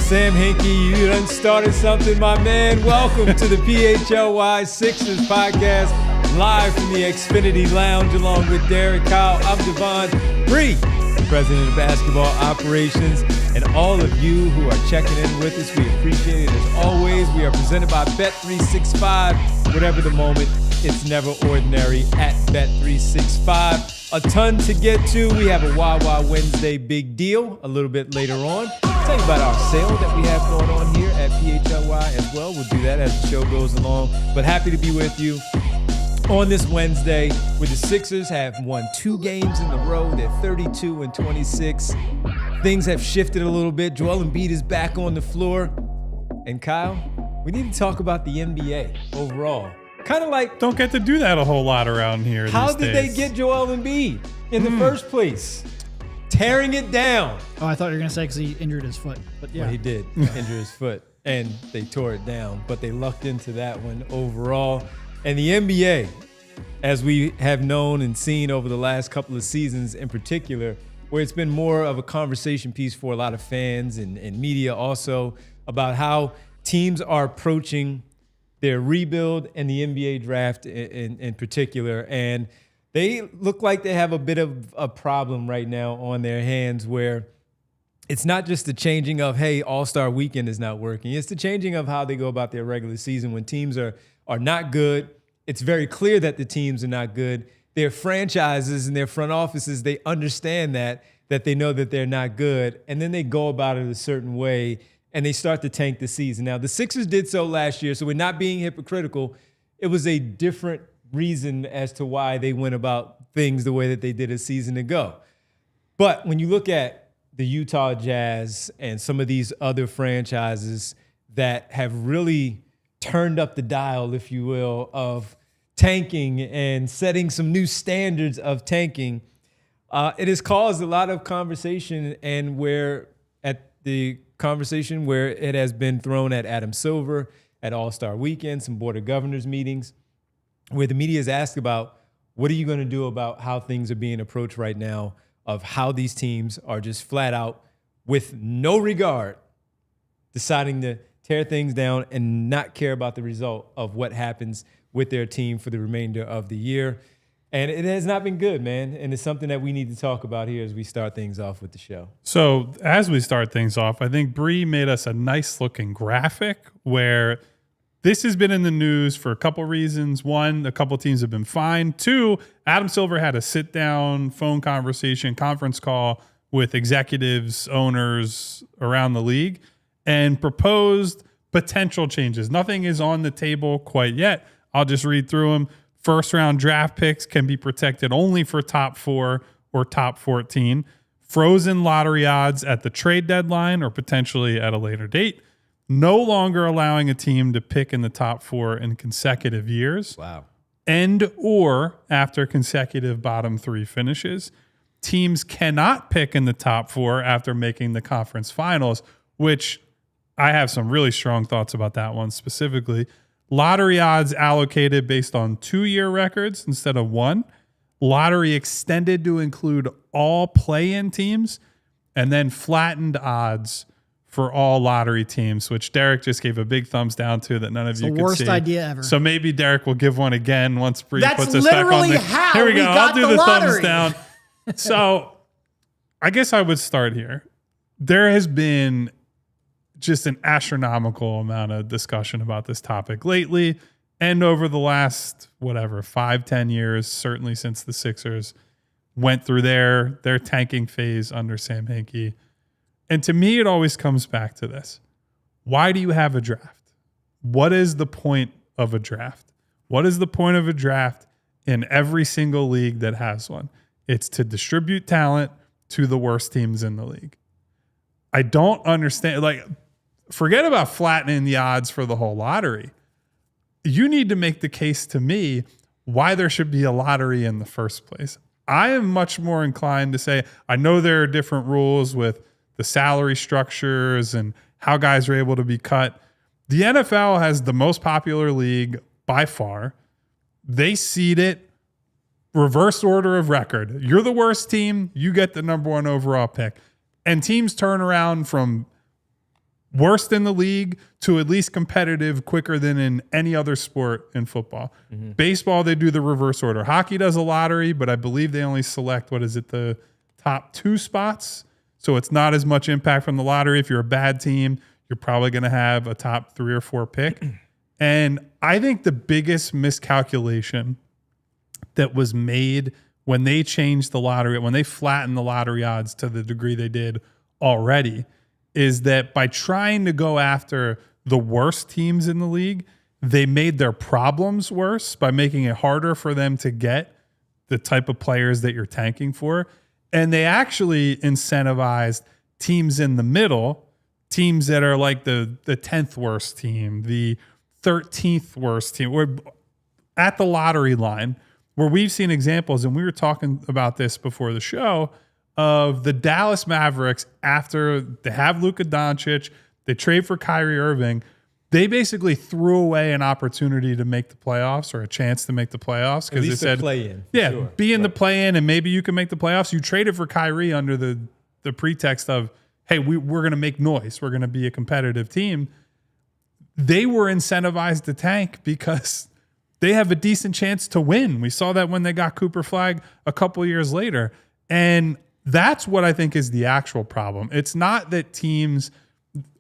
Sam Hinkie, you done started something, my man. Welcome to the PHLY Sixers Podcast, live from the Xfinity Lounge, along with Derek, Kyle. I'm Dybantsa, President of Basketball Operations, and all of you who are checking in with us. We appreciate it. As always, we are presented by Bet365. Whatever the moment, it's never ordinary at Bet365. A ton to get to. We have a Wawa Wednesday big deal a little bit later on. I'll tell you about our sale that we have going on here at PHLY as well. We'll do that as the show goes along. But happy to be with you on this Wednesday, where the Sixers have won 2 games in a row. They're 32-26. Things have shifted a little bit. Joel Embiid is back on the floor. And Kyle, we need to talk about the NBA overall. Kind of like, don't get to do that a whole lot around here. How did they get Joel Embiid in the first place? Tearing it down. Oh, I thought you were going to say because he injured his foot. But yeah. Well, he did injure his foot, and they tore it down. But they lucked into that one overall. And the NBA, as we have known and seen over the last couple of seasons in particular, where it's been more of a conversation piece for a lot of fans and media also about how teams are approaching their rebuild and the NBA draft in particular. And they look like they have a bit of a problem right now on their hands, where it's not just the changing of, hey, All-Star Weekend is not working. It's the changing of how they go about their regular season. When teams are not good, it's very clear that the teams are not good. Their franchises and their front offices, they understand that they know that they're not good, and then they go about it a certain way, and they start to tank the season. Now, the Sixers did so last year, so we're not being hypocritical. It was a different reason as to why they went about things the way that they did a season ago. But when you look at the Utah Jazz and some of these other franchises that have really turned up the dial, if you will, of tanking and setting some new standards of tanking, it has caused a lot of conversation, and where at the conversation where it has been thrown at Adam Silver at All-Star Weekend, some Board of Governors meetings, where the media is asked about, what are you going to do about how things are being approached right now, of how these teams are just flat out, with no regard, deciding to tear things down and not care about the result of what happens with their team for the remainder of the year. And it has not been good, man. And it's something that we need to talk about here as we start things off with the show. So as we start things off, I think Bree made us a nice looking graphic where this has been in the news for a couple reasons. One, a couple teams have been fined. 2, Adam Silver had a sit down phone conversation, conference call with executives, owners around the league, and proposed potential changes. Nothing is on the table quite yet. I'll just read through them. First round draft picks can be protected only for top 4 or top 14. Frozen lottery odds at the trade deadline or potentially at a later date. No longer allowing a team to pick in the top 4 in consecutive years. Wow. And or after consecutive bottom 3 finishes. Teams cannot pick in the top 4 after making the conference finals, which I have some really strong thoughts about that one specifically. Lottery odds allocated based on 2-year records instead of 1. Lottery extended to include all play-in teams, and then flattened odds for all lottery teams, which Derek just gave a big thumbs down to that none of you could see. The worst idea ever. So maybe Derek will give one again once Bree puts us back on. That's literally how Here we go. got I'll do the thumbs lottery. down. So I guess I would start here. There has been just an astronomical amount of discussion about this topic lately and over the last, 5-10 years, certainly since the Sixers went through their tanking phase under Sam Hinkie. And to me, it always comes back to this. Why do you have a draft? What is the point of a draft? What is the point of a draft in every single league that has one? It's to distribute talent to the worst teams in the league. I don't understand, forget about flattening the odds for the whole lottery. You need to make the case to me why there should be a lottery in the first place. I am much more inclined to say, I know there are different rules with the salary structures and how guys are able to be cut. The NFL has the most popular league by far. They seed it reverse order of record. You're the worst team, you get the number 1 overall pick. And teams turn around from worst in the league to at least competitive quicker than in any other sport in football. Baseball, they do the reverse order. Hockey does a lottery, but I believe they only select, the top 2 spots. So it's not as much impact from the lottery. If you're a bad team, you're probably going to have a top 3 or 4 pick. And I think the biggest miscalculation that was made when they changed the lottery, when they flattened the lottery odds to the degree they did already, is that by trying to go after the worst teams in the league, they made their problems worse by making it harder for them to get the type of players that you're tanking for. And they actually incentivized teams in the middle, teams that are like the 10th worst team, the 13th worst team. We're at the lottery line, where we've seen examples, and we were talking about this before the show, of the Dallas Mavericks after they have Luka Doncic, they trade for Kyrie Irving. They basically threw away an opportunity to make the playoffs, or a chance to make the playoffs, because they said, play-in, be in the play-in, and maybe you can make the playoffs. You traded for Kyrie under the pretext of, hey, we're going to make noise. We're going to be a competitive team. They were incentivized to tank because they have a decent chance to win. We saw that when they got Cooper Flag a couple years later. And that's what I think is the actual problem. It's not that teams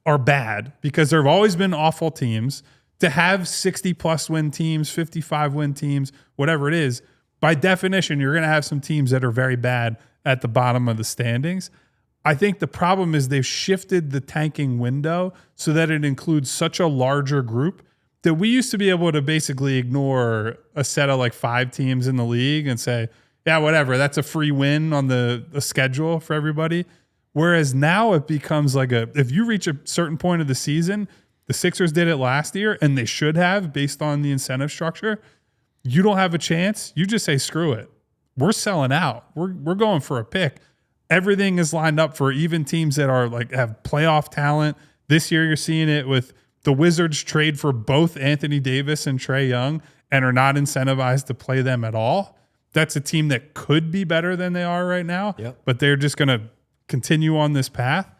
are bad, because there have always been awful teams. To have 60-plus win teams, 55-win teams, whatever it is, by definition, you're going to have some teams that are very bad at the bottom of the standings. I think the problem is they've shifted the tanking window so that it includes such a larger group that we used to be able to basically ignore a set of like 5 teams in the league and say, yeah, whatever, that's a free win on the schedule for everybody. Whereas now it becomes like if you reach a certain point of the season, the Sixers did it last year, and they should have based on the incentive structure, you don't have a chance. You just say, screw it. We're selling out. We're going for a pick. Everything is lined up for even teams that are like have playoff talent. This year you're seeing it with the Wizards trade for both Anthony Davis and Trae Young and are not incentivized to play them at all. That's a team that could be better than they are right now, but they're just going to continue on this path.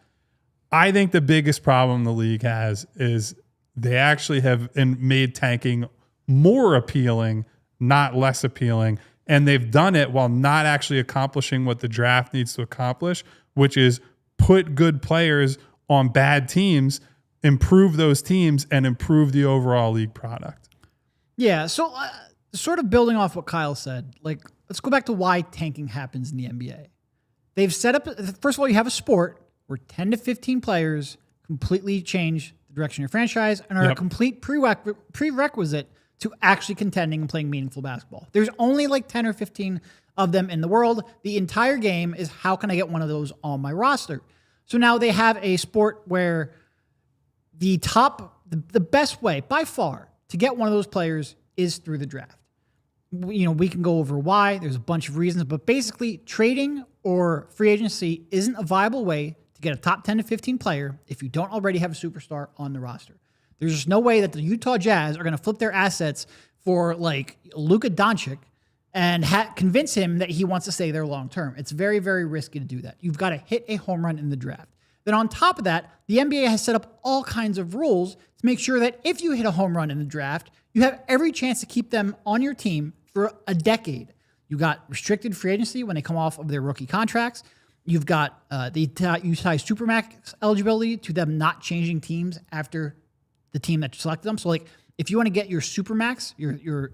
I think the biggest problem the league has is they actually have made tanking more appealing, not less appealing. And they've done it while not actually accomplishing what the draft needs to accomplish, which is put good players on bad teams, improve those teams, and improve the overall league product. Yeah, so sort of building off what Kyle said, like, let's go back to why tanking happens in the NBA. They've set up, first of all, you have a sport where 10 to 15 players completely change the direction of your franchise and are a complete prerequisite to actually contending and playing meaningful basketball. There's only like 10 or 15 of them in the world. The entire game is, how can I get one of those on my roster? So now they have a sport where the best way by far to get one of those players is through the draft. You know, we can go over why. There's a bunch of reasons, but basically trading or free agency isn't a viable way to get a top 10 to 15 player if you don't already have a superstar on the roster. There's just no way that the Utah Jazz are going to flip their assets for like Luka Doncic and convince him that he wants to stay there long term. It's very, very risky to do that. You've got to hit a home run in the draft. Then on top of that, the NBA has set up all kinds of rules to make sure that if you hit a home run in the draft, you have every chance to keep them on your team for a decade. You got restricted free agency when they come off of their rookie contracts. You tie Supermax eligibility to them not changing teams after the team that selected them. So like if you want to get your Supermax,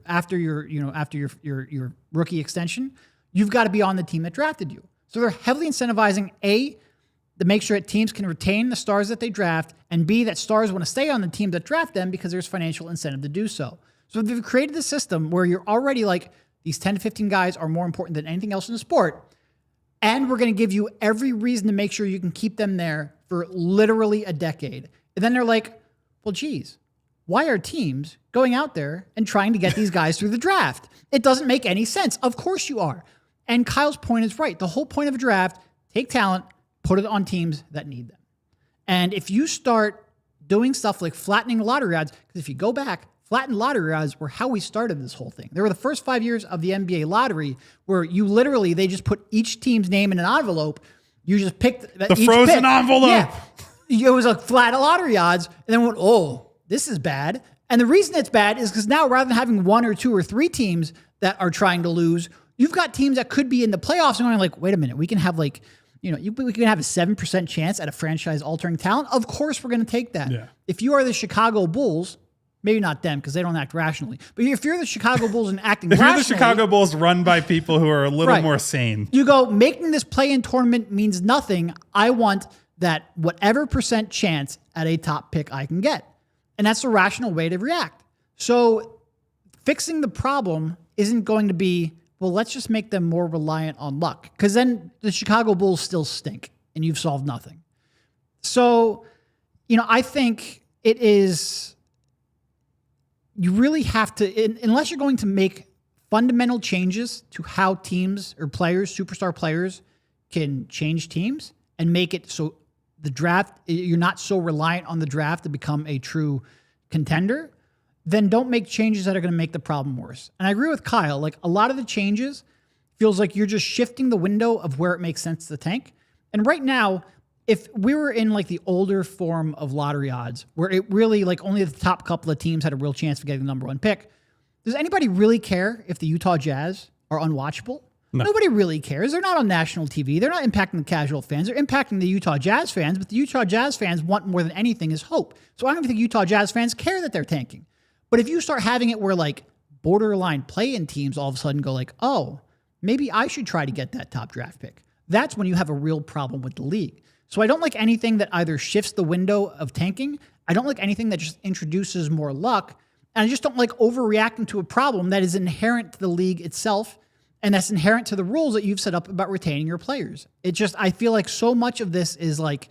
after your rookie extension, you've got to be on the team that drafted you. So they're heavily incentivizing to make sure that teams can retain the stars that they draft, and B, that stars want to stay on the team that draft them because there's financial incentive to do so. So they've created a system where you're already like, these 10 to 15 guys are more important than anything else in the sport, and we're going to give you every reason to make sure you can keep them there for literally a decade. And then they're like, well, geez, why are teams going out there and trying to get these guys through the draft? It doesn't make any sense. Of course you are. And Kyle's point is right. The whole point of a draft, take talent, put it on teams that need them. And if you start doing stuff like flattening lottery odds, because if you go back, flattened lottery odds were how we started this whole thing. They were the first 5 years of the NBA lottery where they just put each team's name in an envelope. You just picked the frozen envelope. Yeah. it was a flat lottery odds, and then went, oh, this is bad. And the reason it's bad is because now rather than having 1 or 2 or 3 teams that are trying to lose, you've got teams that could be in the playoffs and going like, wait a minute, we can have like, we can have a 7% chance at a franchise altering talent. Of course, we're going to take that. Yeah. If you are the Chicago Bulls, maybe not them because they don't act rationally, but if you're the Chicago Bulls and acting if rationally, you're the Chicago Bulls run by people who are a little more sane, you go, making this play-in tournament means nothing. I want that whatever % chance at a top pick I can get. And that's the rational way to react. So fixing the problem isn't going to be, well, let's just make them more reliant on luck. Because then the Chicago Bulls still stink and you've solved nothing. So, I think it is, you really have to, unless you're going to make fundamental changes to how teams or players, superstar players, can change teams and make it so the draft, you're not so reliant on the draft to become a true contender, then don't make changes that are going to make the problem worse. And I agree with Kyle. Like, a lot of the changes feels like you're just shifting the window of where it makes sense to tank. And right now, if we were in like the older form of lottery odds, where it really like only the top couple of teams had a real chance of getting the number 1 pick, does anybody really care if the Utah Jazz are unwatchable? No. Nobody really cares. They're not on national TV. They're not impacting the casual fans. They're impacting the Utah Jazz fans, but the Utah Jazz fans want more than anything is hope. So I don't even think Utah Jazz fans care that they're tanking. But if you start having it where like borderline play-in teams all of a sudden go like, oh, maybe I should try to get that top draft pick, that's when you have a real problem with the league. So I don't like anything that either shifts the window of tanking. I don't like anything that just introduces more luck. And I just don't like overreacting to a problem that is inherent to the league itself. And that's inherent to the rules that you've set up about retaining your players. It just, I feel like so much of this is like,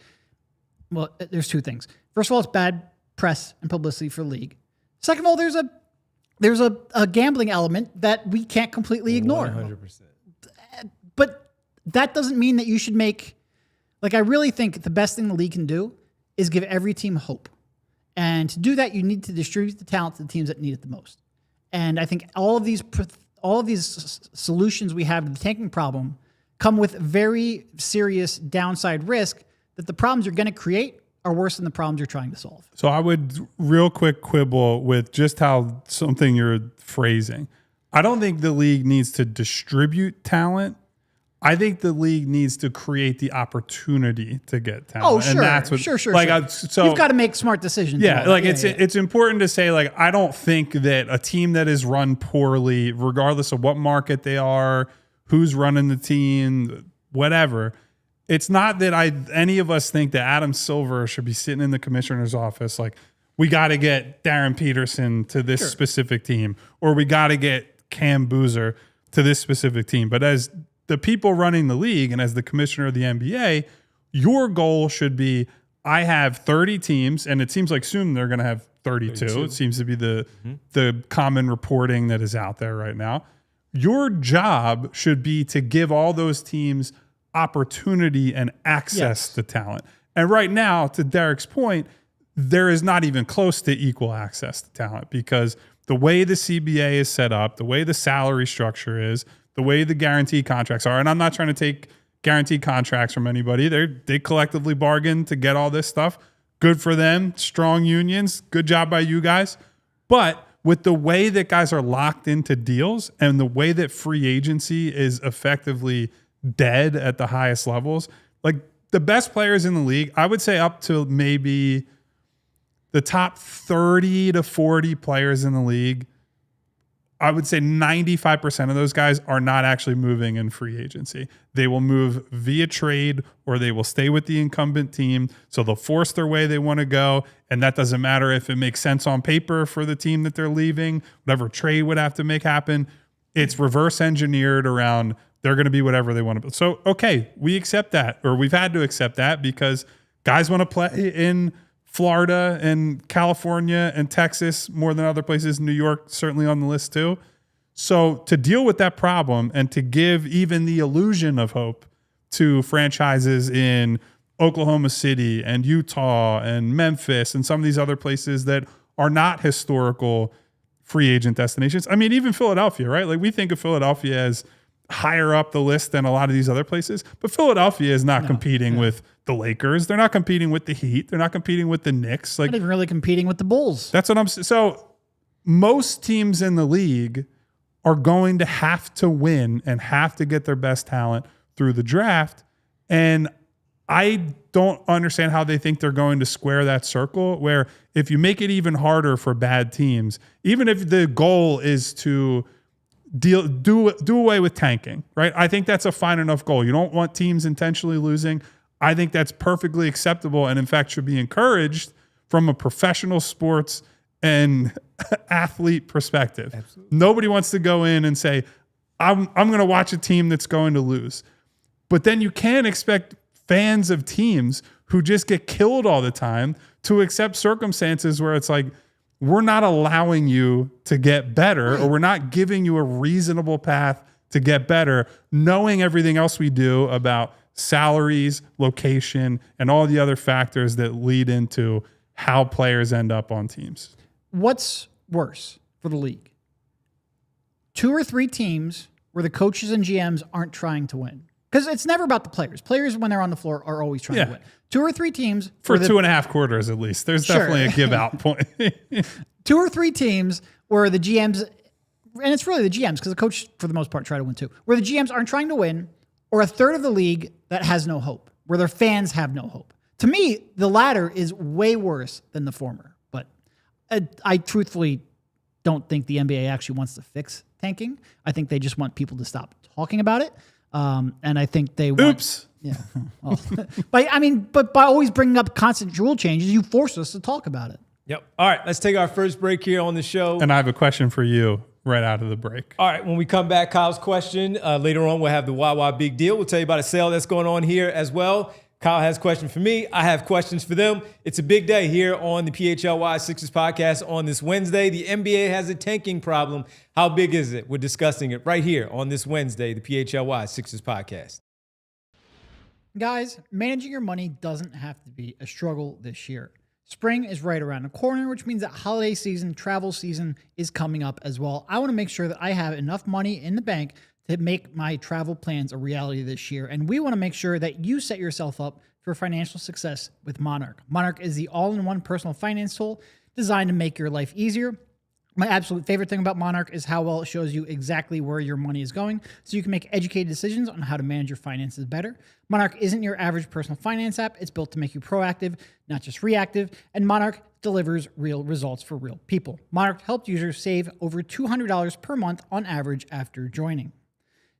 well, there's 2 things. First of all, it's bad press and publicity for the league. Second of all, there's a gambling element that we can't completely ignore. 100%. But that doesn't mean that you should make, like, I really think the best thing the league can do is give every team hope. And to do that, you need to distribute the talent to the teams that need it the most. And I think all of these solutions we have to the tanking problem come with very serious downside risk that the problems you're going to create are worse than the problems you're trying to solve. So I would real quick quibble with just how something you're phrasing. I don't think the league needs to distribute talent. I think the league needs to create the opportunity to get talent. Oh, sure. And that's what, sure. So you've got to make smart decisions. Yeah, it's important to say, like, I don't think that a team that is run poorly, regardless of what market they are, who's running the team, whatever, it's not that any of us think that Adam Silver should be sitting in the commissioner's office like, we got to get Darryn Peterson to this specific team, or we got to get Cam Boozer to this specific team. But as the people running the league and as the commissioner of the NBA, your goal should be, I have 30 teams, and it seems like soon they're going to have 32. It seems to be the common reporting that is out there right now. Your job should be to give all those teams opportunity and access to talent. And right now, to Derek's point, there is not even close to equal access to talent, because the way the CBA is set up, the way the salary structure is, the way the guarantee contracts are, and I'm not trying to take guaranteed contracts from anybody. They collectively bargain to get all this stuff. Good for them. Strong unions. Good job by you guys. But with the way that guys are locked into deals and the way that free agency is effectively dead at the highest levels, like the best players in the league, I would say up to maybe the top 30 to 40 players in the league, I would say 95% of those guys are not actually moving in free agency. They will move via trade, or they will stay with the incumbent team. So they'll force their way they want to go. And that doesn't matter if it makes sense on paper for the team that they're leaving, whatever trade would have to make happen. It's reverse engineered around they're going to be whatever they want to be. So, okay, we accept that, or we've had to accept that because guys want to play in Florida and California and Texas more than other places. New York certainly on the list too. So to deal with that problem and to give even the illusion of hope to franchises in Oklahoma City and Utah and Memphis and some of these other places that are not historical free agent destinations. I mean, even Philadelphia, right? Like we think of Philadelphia as higher up the list than a lot of these other places. But Philadelphia is not competing with the Lakers. They're not competing with the Heat. They're not competing with the Knicks. Like, not even really competing with the Bulls. That's what I'm saying. So most teams in the league are going to have to win and have to get their best talent through the draft. And I don't understand how they think they're going to square that circle, where if you make it even harder for bad teams, even if the goal is to do away with tanking, right? I think that's a fine enough goal. You don't want teams intentionally losing. I think that's perfectly acceptable and in fact should be encouraged from a professional sports and athlete perspective. Absolutely. Nobody wants to go in and say, I'm going to watch a team that's going to lose. But then you can't expect fans of teams who just get killed all the time to accept circumstances where it's like, we're not allowing you to get better, or we're not giving you a reasonable path to get better, knowing everything else we do about salaries, location, and all the other factors that lead into how players end up on teams. What's worse for the league? 2 or 3 teams where the coaches and GMs aren't trying to win. Because it's never about the players. Players, when they're on the floor, are always trying to win. 2 or 3 teams. For 2.5 quarters, at least. There's definitely a give out point. 2 or 3 teams where the GMs, and it's really the GMs, because the coach, for the most part, try to win too, where the GMs aren't trying to win, or a third of the league that has no hope, where their fans have no hope. To me, the latter is way worse than the former. But I truthfully don't think the NBA actually wants to fix tanking. I think they just want people to stop talking about it. And I think they want... Oops. Yeah. Well, but by always bringing up constant rule changes, you force us to talk about it. Yep. All right, let's take our first break here on the show. And I have a question for you right out of the break. All right, when we come back, Kyle's question. Later on, we'll have the Wawa Big Deal. We'll tell you about a sale that's going on here as well. Kyle has a question for me. I have questions for them. It's a big day here on the PHLY Sixers Podcast on this Wednesday. The NBA has a tanking problem. How big is it? We're discussing it right here on this Wednesday, the PHLY Sixers Podcast. Guys, managing your money doesn't have to be a struggle this year. Spring is right around the corner, which means that holiday season, travel season is coming up as well. I want to make sure that I have enough money in the bank to make my travel plans a reality this year. And we want to make sure that you set yourself up for financial success with Monarch. Monarch is the all-in-one personal finance tool designed to make your life easier. My absolute favorite thing about Monarch is how well it shows you exactly where your money is going, so you can make educated decisions on how to manage your finances better. Monarch isn't your average personal finance app. It's built to make you proactive, not just reactive, and Monarch delivers real results for real people. Monarch helped users save over $200 per month on average after joining.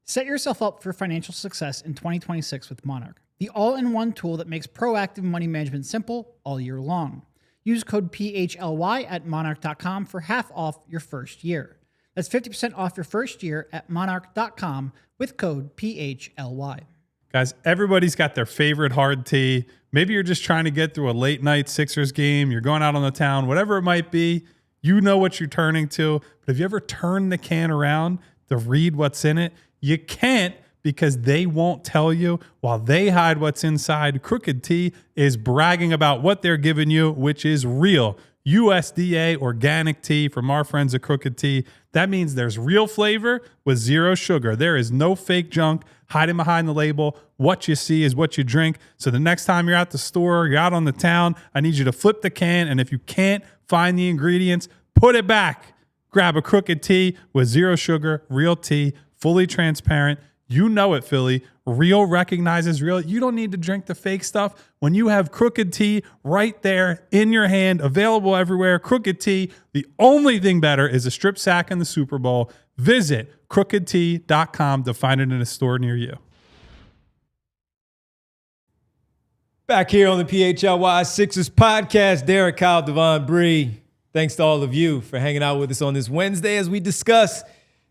Set yourself up for financial success in 2026 with Monarch, the all-in-one tool that makes proactive money management simple all year long. Use code PHLY at monarch.com for half off your first year. That's 50% off your first year at monarch.com with code PHLY. Guys, everybody's got their favorite hard tea. Maybe you're just trying to get through a late night Sixers game. You're going out on the town, whatever it might be. You know what you're turning to. But have you ever turned the can around to read what's in it? You can't, because they won't tell you while they hide what's inside. Crooked Tea is bragging about what they're giving you, which is real USDA organic tea from our friends at Crooked Tea. That means there's real flavor with zero sugar. There is no fake junk hiding behind the label. What you see is what you drink. So the next time you're at the store, you're out on the town, I need you to flip the can, and if you can't find the ingredients, put it back. Grab a Crooked Tea with zero sugar, real tea, fully transparent. You know it, Philly. Real recognizes real. You don't need to drink the fake stuff when you have Crooked Tea right there in your hand, available everywhere. Crooked Tea. The only thing better is a strip sack in the Super Bowl. Visit crookedtea.com to find it in a store near you. Back here on the PHLY Sixers Podcast, Derek, Kyle, Devon, Bree. Thanks to all of you for hanging out with us on this Wednesday as we discuss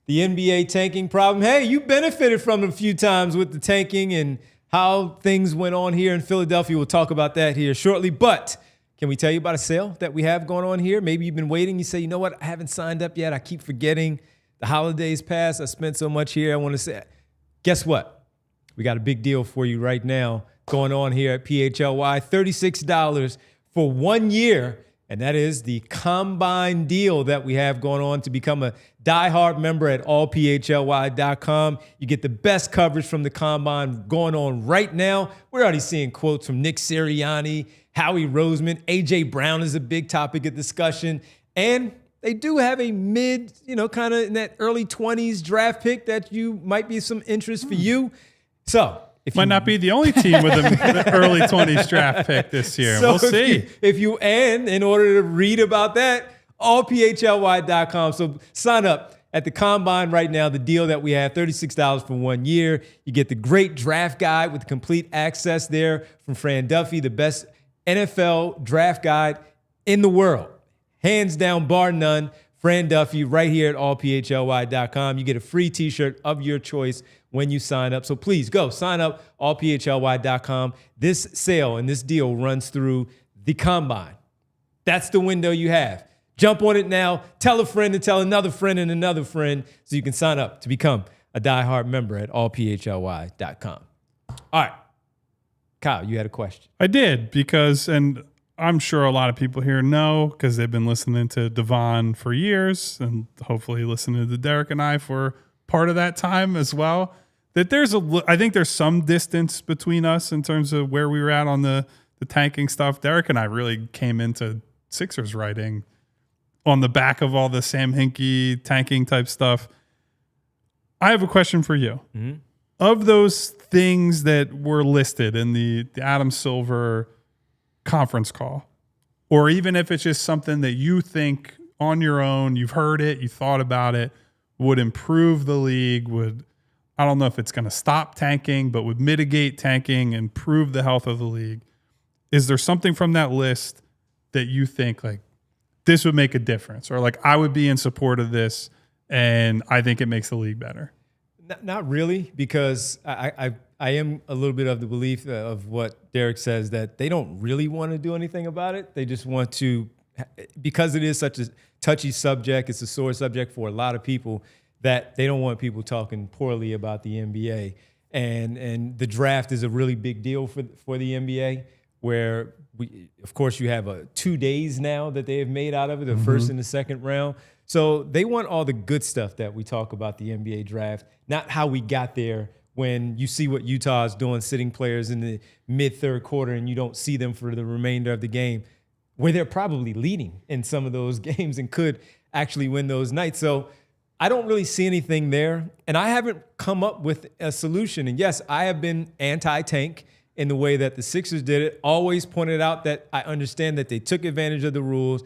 the NBA tanking problem. Hey, you benefited from it a few times with the tanking and how things went on here in Philadelphia. We'll talk about that here shortly. But can we tell you about a sale that we have going on here? Maybe you've been waiting. You say, you know what? I haven't signed up yet. I keep forgetting. The holidays passed. I spent so much here. I want to say, guess what? We got a big deal for you right now going on here at PHLY. $36 for 1 year and that is the Combine deal that we have going on to become a diehard member at ALLPHLY.com. You get the best coverage from the Combine going on right now. We're already seeing quotes from Nick Sirianni, Howie Roseman, A.J. Brown is a big topic of discussion, and they do have a mid, kind of in that early 20s draft pick that you might be some interest for you. So might not be the only team with an early 20s draft pick this year. So we'll see. In order to read about that, allphly.com. So sign up at the Combine right now. The deal that we have, $36 for 1 year. You get the great draft guide with complete access there from Fran Duffy, the best NFL draft guide in the world. Hands down, bar none. Fran Duffy right here at allphly.com. You get a free t-shirt of your choice when you sign up. So please go sign up, allphly.com. This sale and this deal runs through the Combine. That's the window you have. Jump on it now. Tell a friend to tell another friend and another friend so you can sign up to become a diehard member at allphly.com. All right. Kyle, you had a question. I did and I'm sure a lot of people here know because they've been listening to Devon for years and hopefully listening to Derek and I for part of that time as well, that I think there's some distance between us in terms of where we were at on the tanking stuff. Derek and I really came into Sixers writing on the back of all the Sam Hinkie tanking type stuff. I have a question for you. Mm-hmm. Of those things that were listed in the Adam Silver conference call, or even if it's just something that you think on your own, you've heard it, you thought about it, would improve the league, I don't know if it's going to stop tanking, but would mitigate tanking, improve the health of the league. Is there something from that list that you think like this would make a difference, or like I would be in support of this and I think it makes the league better? Not really, because I am a little bit of the belief of what Derek says, that they don't really want to do anything about it. They just want to, because it is such a touchy subject, it's a sore subject for a lot of people, that they don't want people talking poorly about the NBA. And the draft is a really big deal for the NBA, where of course you have 2 days now that they have made out of it, the first and the second round. So they want all the good stuff that we talk about the NBA draft, not how we got there. When you see what Utah is doing, sitting players in the mid-third quarter, and you don't see them for the remainder of the game, where they're probably leading in some of those games and could actually win those nights. So I don't really see anything there, and I haven't come up with a solution. And yes, I have been anti-tank in the way that the Sixers did it. Always pointed out that I understand that they took advantage of the rules.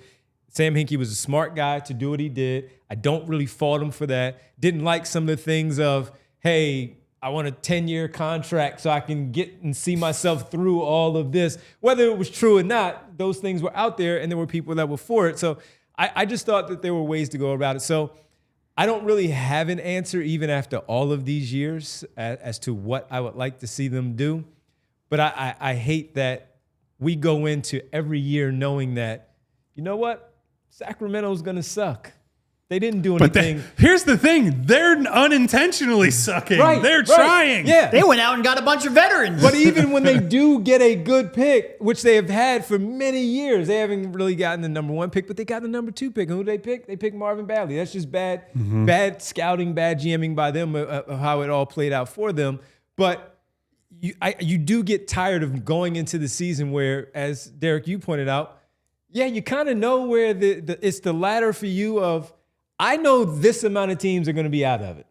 Sam Hinkie was a smart guy to do what he did. I don't really fault him for that. Didn't like some of the things of, hey, I want a 10-year contract so I can get and see myself through all of this. Whether it was true or not, those things were out there, and there were people that were for it. So I just thought that there were ways to go about it. So I don't really have an answer, even after all of these years, as to what I would like to see them do. But I hate that we go into every year knowing that, you know what? Sacramento's going to suck. They didn't do anything. But here's the thing. They're unintentionally sucking. Right, They're trying. Yeah. They went out and got a bunch of veterans. But even when they do get a good pick, which they have had for many years, they haven't really gotten the number 1 pick, but they got the number 2 pick. And who did they pick? They picked Marvin Bagley. That's just bad scouting, bad GMing by them, of how it all played out for them. But you do get tired of going into the season where, as Derek, you pointed out, yeah, you kind of know where it's the ladder for you of, I know this amount of teams are going to be out of it.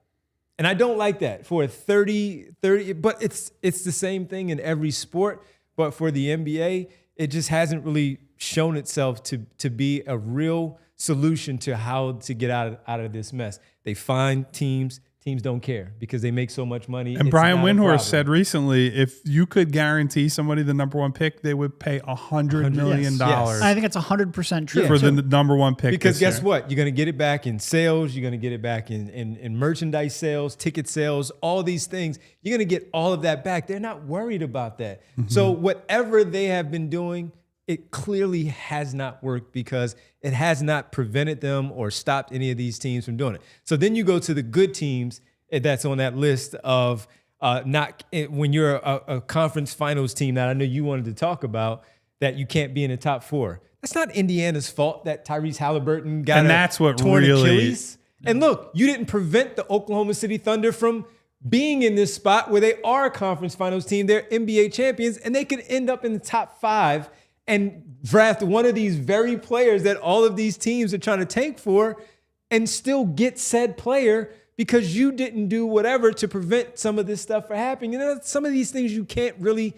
And I don't like that for a 30, but it's the same thing in every sport. But for the NBA, it just hasn't really shown itself to be a real solution to how to get out of this mess. They find teams don't care because they make so much money. And Brian Windhorst said recently, if you could guarantee somebody the number 1 pick, they would pay $100 million. Yes. I think it's 100% true. For the number 1 pick. Because guess what? You're going to get it back in sales. You're going to get it back in merchandise sales, ticket sales, all these things. You're going to get all of that back. They're not worried about that. So whatever they have been doing, it clearly has not worked because it has not prevented them or stopped any of these teams from doing it. So then you go to the good teams that's on that list of not when you're a conference finals team that I know you wanted to talk about, that you can't be in the top 4. That's not Indiana's fault that Tyrese Halliburton got that's what torn really Achilles. And look, you didn't prevent the Oklahoma City Thunder from being in this spot where they are a conference finals team. They're NBA champions, and they could end up in the top 5 and draft one of these very players that all of these teams are trying to tank for and still get said player because you didn't do whatever to prevent some of this stuff from happening. Some of these things you can't really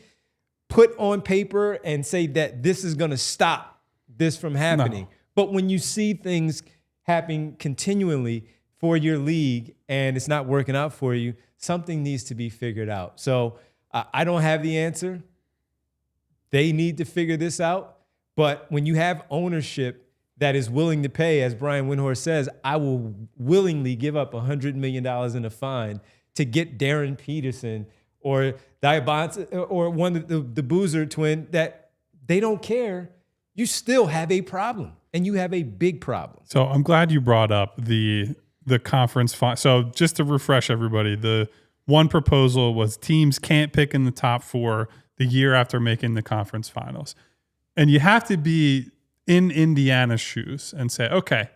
put on paper and say that this is going to stop this from happening. No. But when you see things happening continually for your league and it's not working out for you, something needs to be figured out. So I don't have the answer. They need to figure this out. But when you have ownership that is willing to pay, as Brian Windhorst says, I will willingly give up $100 million in a fine to get Darryn Peterson or Dybantsa or one of the Boozer twin, that they don't care. You still have a problem, and you have a big problem. So I'm glad you brought up the conference. So just to refresh everybody, the one proposal was teams can't pick in the top 4 the year after making the conference finals. And you have to be in Indiana's shoes and say, okay,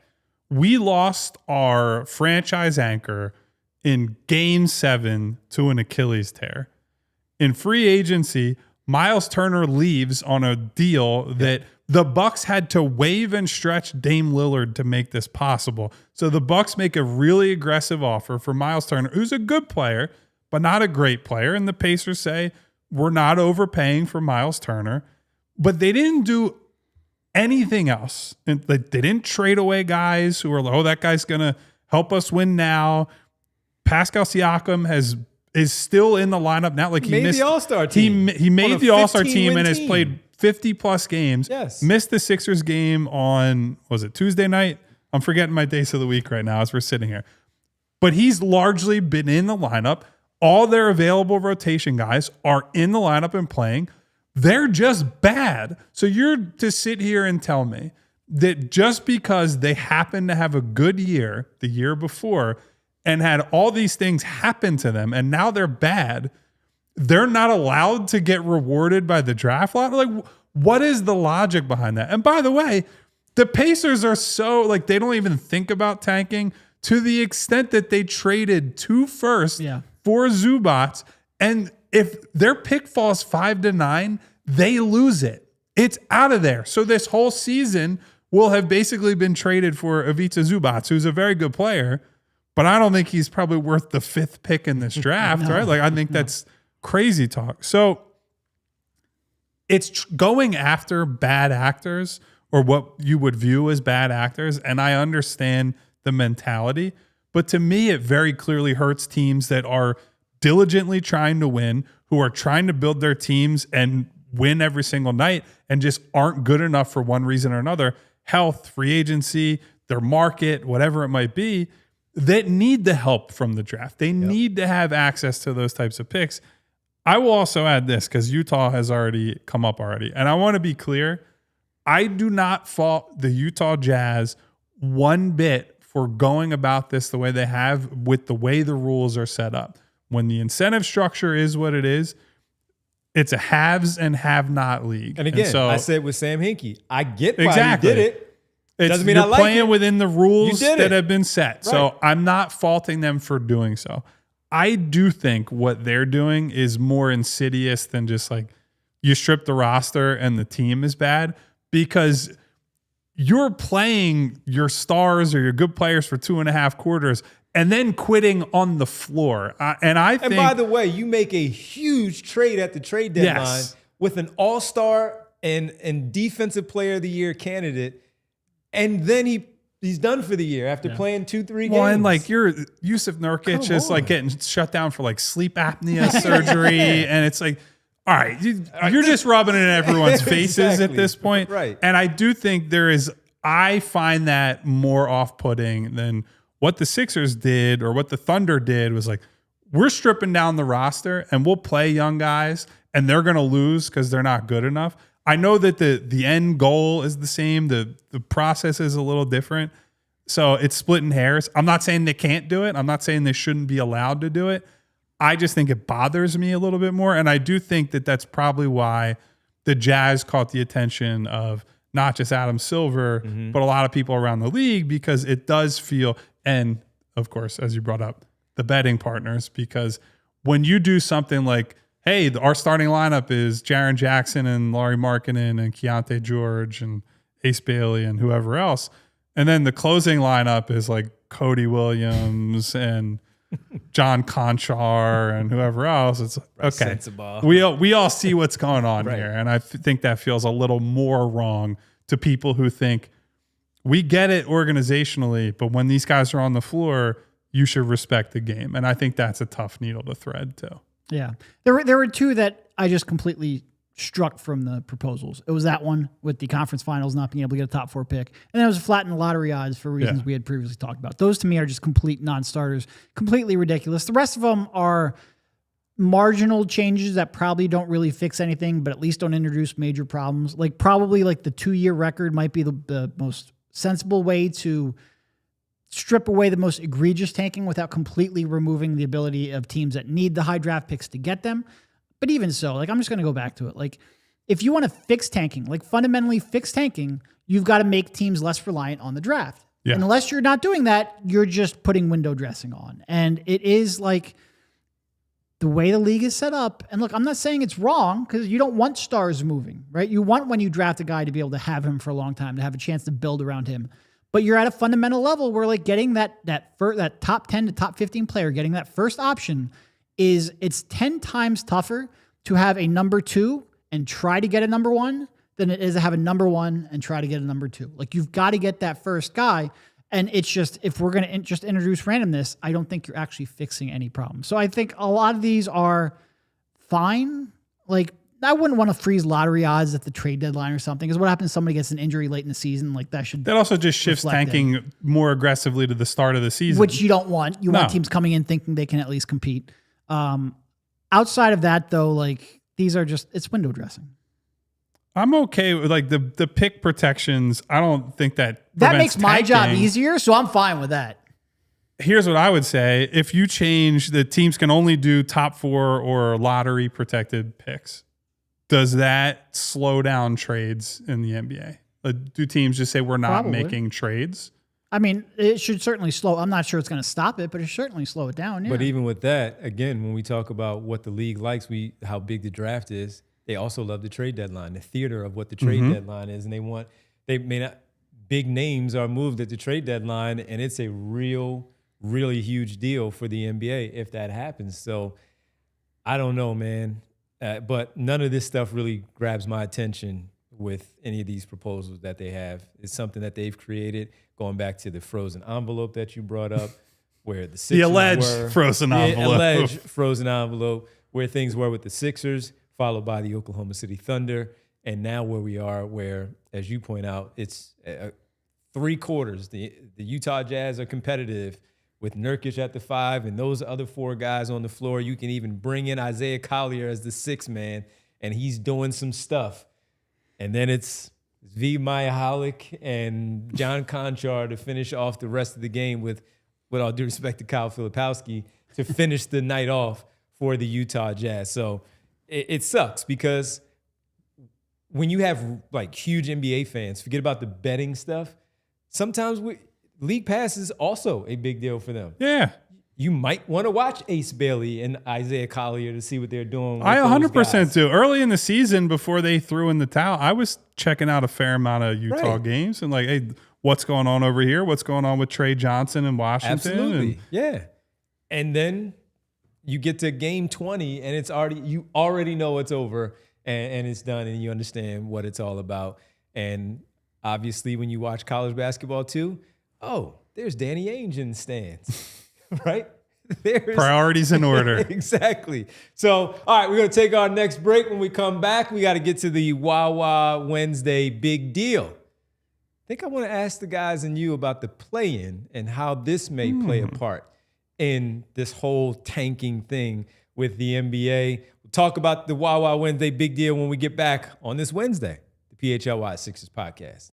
we lost our franchise anchor in Game 7 to an Achilles tear. In free agency, Miles Turner leaves on a deal that the Bucks had to waive and stretch Dame Lillard to make this possible. So the Bucks make a really aggressive offer for Miles Turner, who's a good player, but not a great player. And the Pacers say, we're not overpaying for Miles Turner. But they didn't do anything else. And they didn't trade away guys who are like, oh, that guy's going to help us win now. Pascal Siakam is still in the lineup now. Like he missed the All-Star team. He made the All-Star team and has played 50-plus games. Yes. Missed the Sixers game on, was it Tuesday night? I'm forgetting my days of the week right now as we're sitting here. But he's largely been in the lineup. All their available rotation guys are in the lineup and playing. They're just bad. So you're to sit here and tell me that just because they happen to have a good year the year before and had all these things happen to them and now they're bad, they're not allowed to get rewarded by the draft lot? Like, what is the logic behind that? And by the way, the Pacers are so, like, they don't even think about tanking to the extent that they traded 2 firsts for Zubats. And if their pick falls 5 to 9, they lose it. It's out of there. So this whole season will have basically been traded for Ivica Zubats, who's a very good player, but I don't think he's probably worth the 5th pick in this draft, right? Like, I think that's crazy talk. So it's going after bad actors or what you would view as bad actors, and I understand the mentality, but to me, it very clearly hurts teams that are diligently trying to win, who are trying to build their teams and win every single night and just aren't good enough for one reason or another, health, free agency, their market, whatever it might be, that need the help from the draft. They need to have access to those types of picks. I will also add this because Utah has already come up already. And I want to be clear, I do not fault the Utah Jazz one bit for going about this the way they have with the way the rules are set up. When the incentive structure is what it is, it's a haves and have-not league. And again, so, I said with Sam Hinkie, I get why he did it. Doesn't mean you're playing within the rules that have been set. Right. So I'm not faulting them for doing so. I do think what they're doing is more insidious than just like you strip the roster and the team is bad, because you're playing your stars or your good players for 2.5 quarters and then quitting on the floor. And by the way, you make a huge trade at the trade deadline with an all-star and defensive player of the year candidate, and then he's done for the year after playing 2-3 games. Well, and like Yusuf Nurkic is like getting shut down for like sleep apnea surgery, and it's like, all right, you're just rubbing it in everyone's faces at this point. Right. And I do think I find that more off-putting than what the Sixers did or what the Thunder did. Was like, we're stripping down the roster and we'll play young guys and they're going to lose because they're not good enough. I know that the end goal is the same. The process is a little different. So it's splitting hairs. I'm not saying they can't do it. I'm not saying they shouldn't be allowed to do it. I just think it bothers me a little bit more. And I do think that that's probably why the Jazz caught the attention of not just Adam Silver, but a lot of people around the league, because it does feel, and of course, as you brought up, the betting partners, because when you do something like, hey, our starting lineup is Jaren Jackson and Lauri Markkanen and Keontae George and Ace Bailey and whoever else, and then the closing lineup is like Cody Williams and John Conchar and whoever else. It's okay. We all see what's going on here, and I think that feels a little more wrong to people who think we get it organizationally, but when these guys are on the floor, you should respect the game. And I think that's a tough needle to thread too. Yeah, there were two that I just completely struck from the proposals. It was that one with the conference finals not being able to get a top 4 pick. And then it was flatten the lottery odds for reasons we had previously talked about. Those to me are just complete non-starters, completely ridiculous. The rest of them are marginal changes that probably don't really fix anything, but at least don't introduce major problems. Like probably like the 2-year record might be the most sensible way to strip away the most egregious tanking without completely removing the ability of teams that need the high draft picks to get them. But even so, like, I'm just going to go back to it. Like, if you want to fix tanking, like fundamentally fix tanking, you've got to make teams less reliant on the draft. Yeah. And unless you're not doing that, you're just putting window dressing on. And it is like the way the league is set up. And look, I'm not saying it's wrong, because you don't want stars moving, right? You want, when you draft a guy, to be able to have him for a long time, to have a chance to build around him. But you're at a fundamental level where, like, getting that top 10 to top 15 player, getting that first option, it's 10 times tougher to have a number 2 and try to get a number 1 than it is to have a number 1 and try to get a number 2. Like, you've got to get that first guy. And it's just, if we're going to just introduce randomness, I don't think you're actually fixing any problem. So I think a lot of these are fine. Like, I wouldn't want to freeze lottery odds at the trade deadline or something, because what happens if somebody gets an injury late in the season? Like, that also just shifts tanking more aggressively to the start of the season, which you don't want. You want teams coming in thinking they can at least compete. Outside of that, though, like, these are just, it's window dressing. I'm okay with, like, the pick protections. I don't think that makes my job easier, so I'm fine with that. Here's what I would say. If you change the teams can only do top 4 or lottery protected picks, does that slow down trades in the NBA? Do teams just say we're not making trades? I mean, it should certainly slow. I'm not sure it's going to stop it, but it should certainly slow it down. Yeah. But even with that, again, when we talk about what the league likes, how big the draft is, they also love the trade deadline, the theater of what the trade deadline is, and big names are moved at the trade deadline, and it's a really huge deal for the NBA if that happens. So I don't know, man. But none of this stuff really grabs my attention with any of these proposals that they have. It's something that they've created, going back to the frozen envelope that you brought up, where the Sixers alleged frozen envelope, where things were with the Sixers, followed by the Oklahoma City Thunder, and now where we are, where, as you point out, it's 3/4. The Utah Jazz are competitive with Nurkic at the 5 and those other 4 guys on the floor. You can even bring in Isaiah Collier as the 6th man, and he's doing some stuff. And then it's V. Maya Holick and John Conchar to finish off the rest of the game with all due respect to Kyle Filipowski, to finish the night off for the Utah Jazz. So it sucks, because when you have, like, huge NBA fans, forget about the betting stuff. Sometimes League Pass is also a big deal for them. Yeah. You might want to watch Ace Bailey and Isaiah Collier to see what they're doing. I 100% do. Early in the season, before they threw in the towel, I was checking out a fair amount of Utah games and, like, hey, what's going on over here? What's going on with Trey Johnson in Washington? Absolutely. Yeah. And then you get to game 20 and you already know it's over and it's done, and you understand what it's all about. And obviously, when you watch college basketball too, there's Danny Ainge in the stands, right? Priorities in order. Exactly. So, all right, we're going to take our next break. When we come back, we got to get to the Wawa Wednesday big deal. I think I want to ask the guys and you about the play-in and how this may play a part in this whole tanking thing with the NBA. We'll talk about the Wawa Wednesday big deal when we get back on this Wednesday, the PHLY Sixers Podcast.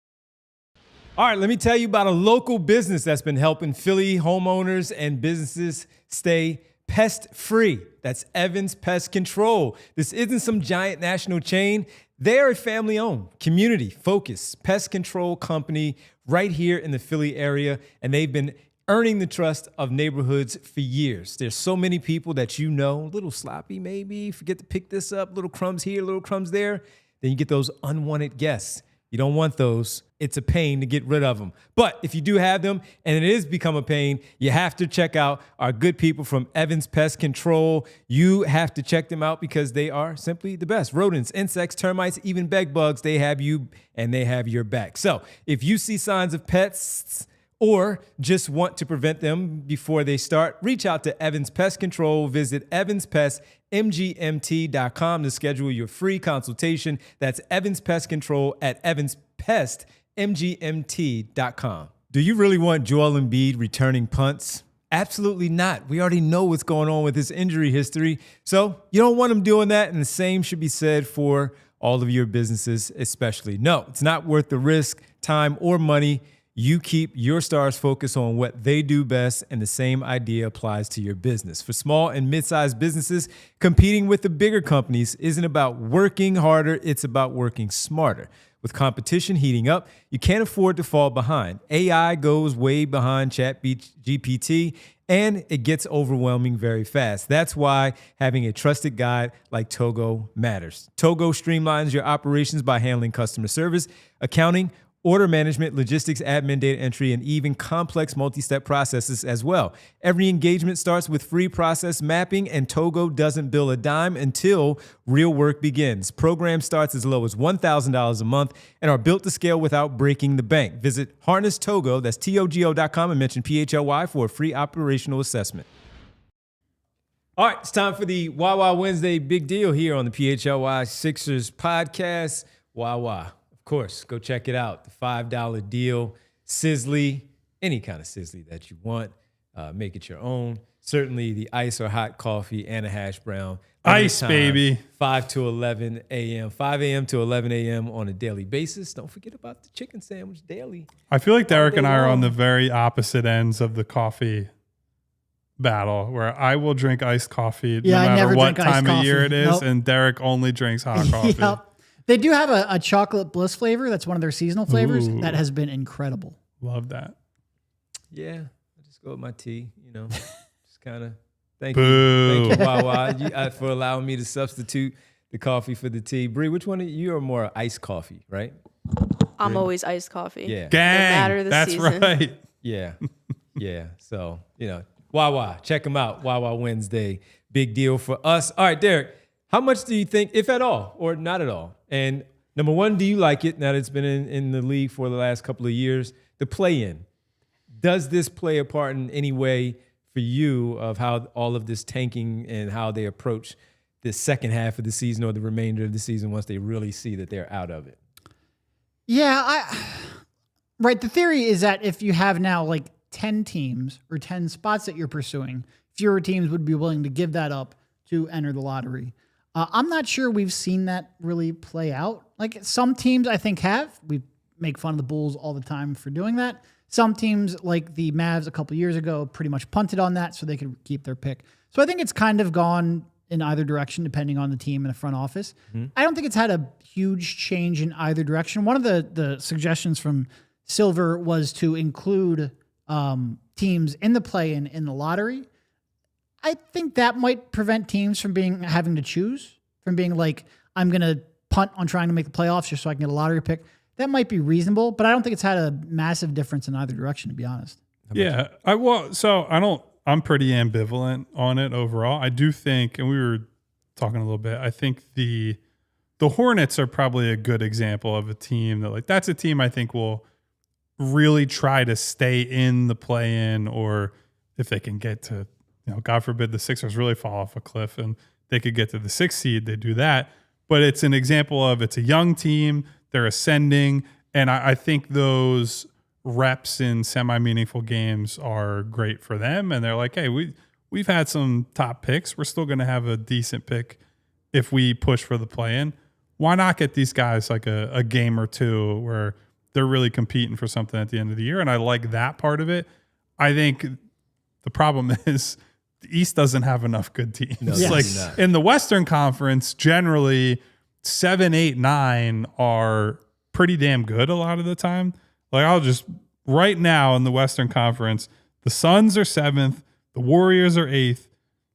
All right, let me tell you about a local business that's been helping Philly homeowners and businesses stay pest free. That's Evans Pest Control. This isn't some giant national chain. They're a family-owned, community-focused pest control company right here in the Philly area, and they've been earning the trust of neighborhoods for years. There's so many people that you know, a little sloppy maybe, forget to pick this up, little crumbs here, little crumbs there. Then you get those unwanted guests. You don't want those. It's a pain to get rid of them. But if you do have them and it is become a pain, you have to check out our good people from Evans Pest Control. You have to check them out because they are simply the best. Rodents, insects, termites, even bed bugs, they have you and they have your back. So if you see signs of pests or just want to prevent them before they start, reach out to Evans Pest Control. Visit evanspestmgmt.com to schedule your free consultation. That's Evans Pest Control at evanspestmgmt.com. Do you really want Joel Embiid returning punts? Absolutely not. We already know what's going on with his injury history. So you don't want him doing that, and the same should be said for all of your businesses especially. No, it's not worth the risk, time, or money. You keep your stars focused on what they do best, and the same idea applies to your business. For small and mid-sized businesses, competing with the bigger companies isn't about working harder, it's about working smarter. With competition heating up, you can't afford to fall behind. AI goes way behind ChatGPT, and it gets overwhelming very fast. That's why having a trusted guide like Togo matters. Togo streamlines your operations by handling customer service, accounting, order management, logistics, admin, data entry, and even complex multi-step processes as well. Every engagement starts with free process mapping, and Togo doesn't bill a dime until real work begins. Program starts as low as $1,000 a month and are built to scale without breaking the bank. Visit Harness Togo, that's TOGO.com, and mention PHLY for a free operational assessment. All right, it's time for the Wawa Wednesday big deal here on the PHLY Sixers Podcast. Wawa. Of course, go check it out. The $5 deal, sizzly, any kind of sizzly that you want. Make it your own. Certainly the ice or hot coffee and a hash brown. Ice, baby. 5 to 11 a.m., 5 a.m. to 11 a.m. on a daily basis. Don't forget about the chicken sandwich daily. I feel like Derek and I are on the very opposite ends of the coffee battle, where I will drink iced coffee no matter what time of year it is, and Derek only drinks hot coffee. Yep. They do have a chocolate bliss flavor. That's one of their seasonal flavors. That has been incredible. Love that. Yeah, I just go with my tea, just kind of thank you, Wawa, for allowing me to substitute the coffee for the tea. Bree, which one of you are more iced coffee, right? I'm always iced coffee. Yeah. Gang, no matter the that's season. right. Yeah. Yeah. So, Wawa, check them out. Wawa Wednesday, big deal for us. All right, Derek. How much do you think, if at all, or not at all? And number one, do you like it now that it's been in the league for the last couple of years? The play-in. Does this play a part in any way for you of how all of this tanking and how they approach the second half of the season or the remainder of the season once they really see that they're out of it? Yeah, right. The theory is that if you have now like 10 teams or 10 spots that you're pursuing, fewer teams would be willing to give that up to enter the lottery. I'm not sure we've seen that really play out. Like some teams I think have. We make fun of the Bulls all the time for doing that. Some teams like the Mavs a couple years ago pretty much punted on that so they could keep their pick. So I think it's kind of gone in either direction depending on the team and the front office. Mm-hmm. I don't think it's had a huge change in either direction. One of the suggestions from Silver was to include teams in the play-in in the lottery. I think that might prevent teams from having to choose, from being like, I'm going to punt on trying to make the playoffs just so I can get a lottery pick. That might be reasonable, but I don't think it's had a massive difference in either direction, to be honest. Yeah. I'm pretty ambivalent on it overall. I do think, and we were talking a little bit, I think the Hornets are probably a good example of a team that's a team I think will really try to stay in the play-in, or if they can get to, God forbid the Sixers really fall off a cliff and they could get to the 6th seed, they do that. But it's an example of it's a young team, they're ascending, and I think those reps in semi-meaningful games are great for them. And they're like, hey, we've had some top picks. We're still going to have a decent pick if we push for the play-in. Why not get these guys like a game or two where they're really competing for something at the end of the year? And I like that part of it. I think the problem is the East doesn't have enough good teams. No, Yes. Like not. in the Western Conference, generally 7, 8, 9 are pretty damn good a lot of the time. Like right now in the Western Conference, the Suns are 7th, the Warriors are 8th,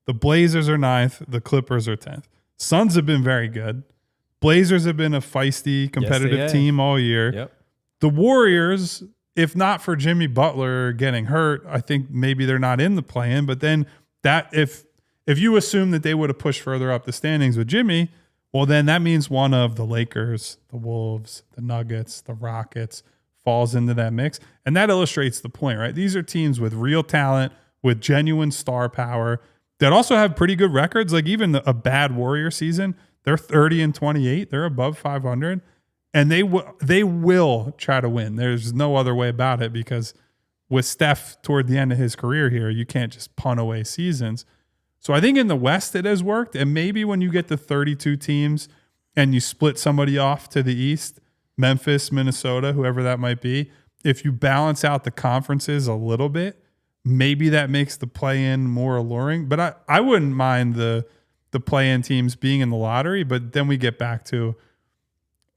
the Blazers are 9th, the Clippers are 10th. Suns have been very good. Blazers have been a feisty, competitive have. team all year. Yep. The Warriors, if not for Jimmy Butler getting hurt, I think maybe they're not in the play-in. But then that if you assume that they would have pushed further up the standings with Jimmy, well, then that means one of the Lakers, the Wolves, the Nuggets, the Rockets falls into that mix. And that illustrates the point, right? These are teams with real talent, with genuine star power that also have pretty good records. Like even a bad Warrior season, they're 30-28. They're above 500. And they will try to win. There's no other way about it because with Steph toward the end of his career here, you can't just punt away seasons. So I think in the West it has worked. And maybe when you get to 32 teams and you split somebody off to the East, Memphis, Minnesota, whoever that might be, if you balance out the conferences a little bit, maybe that makes the play-in more alluring. But I wouldn't mind the play-in teams being in the lottery. But then we get back to,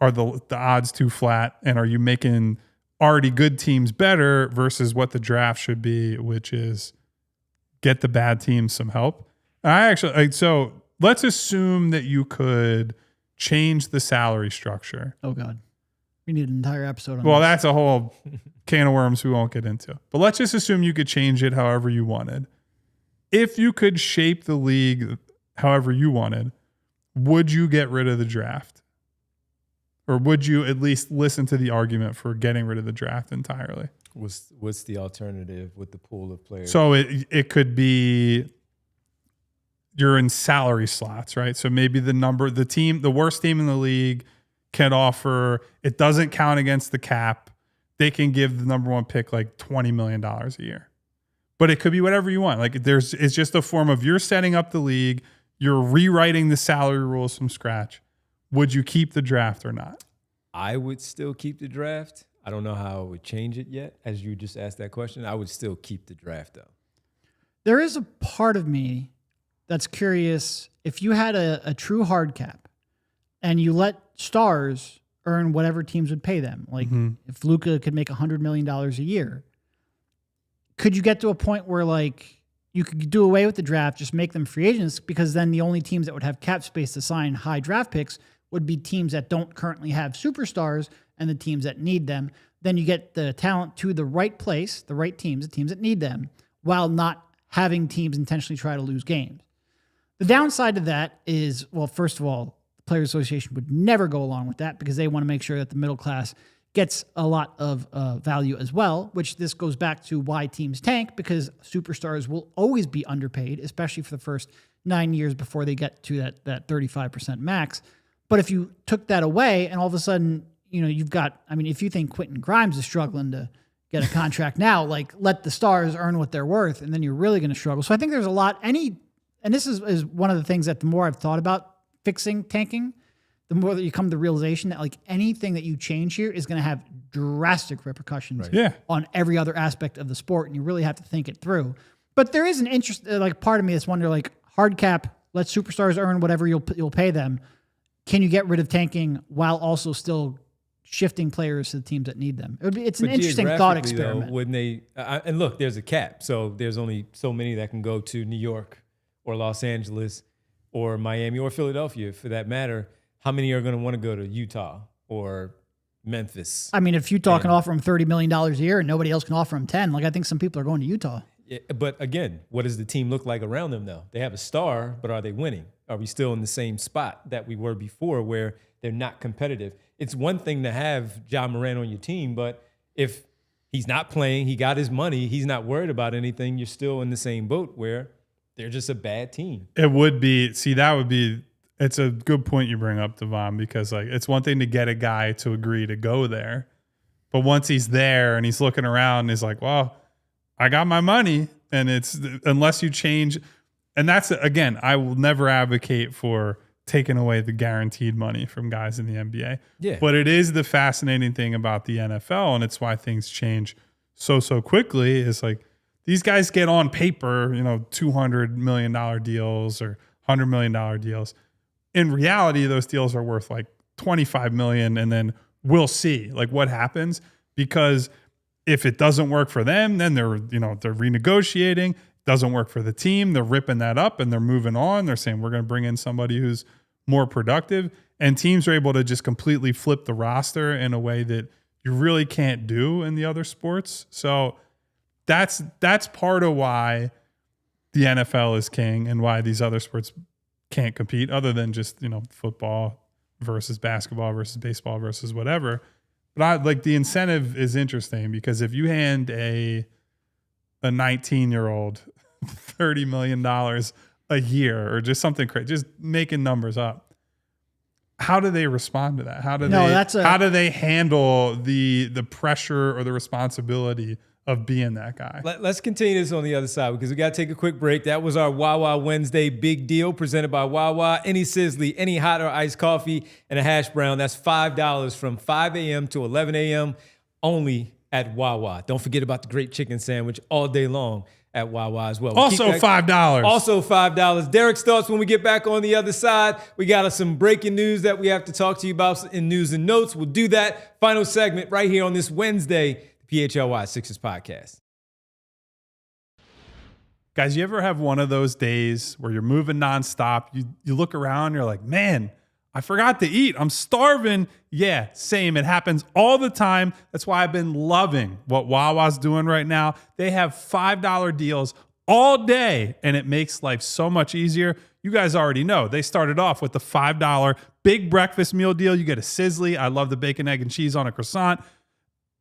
are the odds too flat, and are you making already good teams better versus what the draft should be, which is get the bad teams some help? And so let's assume that you could change the salary structure. Oh God, we need an entire episode on Well, this. that's a whole can of worms we won't get into. But let's just assume you could change it however you wanted. If you could shape the league however you wanted, would you get rid of the draft? Or would you at least listen to the argument for getting rid of the draft entirely? What's the alternative with the pool of players? So it could be you're in salary slots, right? So maybe the worst team in the league can offer, it doesn't count against the cap. They can give the number one pick like $20 million a year. But it could be whatever you want. Like it's just a form of you're setting up the league, you're rewriting the salary rules from scratch. Would you keep the draft or not? I would still keep the draft. I don't know how I would change it yet. As you just asked that question, I would still keep the draft though. There is a part of me that's curious if you had a true hard cap and you let stars earn whatever teams would pay them. Like if Luka could make $100 million a year, could you get to a point where like you could do away with the draft, just make them free agents, because then the only teams that would have cap space to sign high draft picks would be teams that don't currently have superstars and the teams that need them. Then you get the talent to the right place, the right teams, the teams that need them, while not having teams intentionally try to lose games. The downside to that is, well, first of all, the Players Association would never go along with that because they want to make sure that the middle class gets a lot of value as well, which this goes back to why teams tank, because superstars will always be underpaid, especially for the first 9 years before they get to that 35% max. But if you took that away and all of a sudden, you've got, if you think Quentin Grimes is struggling to get a contract now, like let the stars earn what they're worth, and then you're really going to struggle. So I think there's a lot, and this is one of the things that the more I've thought about fixing tanking, the more that you come to the realization that like anything that you change here is going to have drastic repercussions on every other aspect of the sport. And you really have to think it through. But there is an interest, like part of me that's wonder, like hard cap, let superstars earn whatever you'll pay them. Can you get rid of tanking while also still shifting players to the teams that need them? It's an interesting thought experiment. Though, wouldn't they? And look, there's a cap. So there's only so many that can go to New York or Los Angeles or Miami or Philadelphia for that matter. How many are going to want to go to Utah or Memphis? If Utah can offer them $30 million a year and nobody else can offer them 10, like I think some people are going to Utah. Yeah, but again, what does the team look like around them though? They have a star, but are they winning? Are we still in the same spot that we were before where they're not competitive? It's one thing to have Ja Morant on your team, but if he's not playing, he got his money, he's not worried about anything, you're still in the same boat where they're just a bad team. It would be, it's a good point you bring up, Devon, because like it's one thing to get a guy to agree to go there, but once he's there and he's looking around and he's like, well, I got my money, and it's unless you change, and that's again, I will never advocate for taking away the guaranteed money from guys in the NBA. Yeah. But it is the fascinating thing about the NFL, and it's why things change so quickly, is like these guys get on paper, $200 million deals or $100 million deals. In reality, those deals are worth like $25 million, and then we'll see like what happens, because if it doesn't work for them, then they're renegotiating. Doesn't work for the team, they're ripping that up and they're moving on. They're saying we're going to bring in somebody who's more productive, and teams are able to just completely flip the roster in a way that you really can't do in the other sports. So that's part of why the NFL is king and why these other sports can't compete, other than just, football versus basketball versus baseball versus whatever. But the incentive is interesting, because if you hand a 19-year-old $30 million a year, or just something crazy, just making numbers up, how do they respond to that? How do they handle the pressure or the responsibility of being that guy? Let's continue this on the other side, because we got to take a quick break. That was our Wawa Wednesday big deal presented by Wawa. Any sizzly, any hot or iced coffee, and a hash brown. That's $5 from 5 a.m. to 11 a.m. only at Wawa. Don't forget about the great chicken sandwich all day long at Wawa as well. Also $5. Also $5. Derek's thoughts when we get back on the other side. We got some breaking news that we have to talk to you about in news and notes. We'll do that final segment right here on this Wednesday, the PHLY Sixers Podcast. Guys, you ever have one of those days where you're moving nonstop? You look around, you're like, man, I forgot to eat. I'm starving. Yeah, same. It happens all the time. That's why I've been loving what Wawa's doing right now. They have $5 deals all day, and it makes life so much easier. You guys already know. They started off with the $5 big breakfast meal deal. You get a sizzly. I love the bacon, egg, and cheese on a croissant,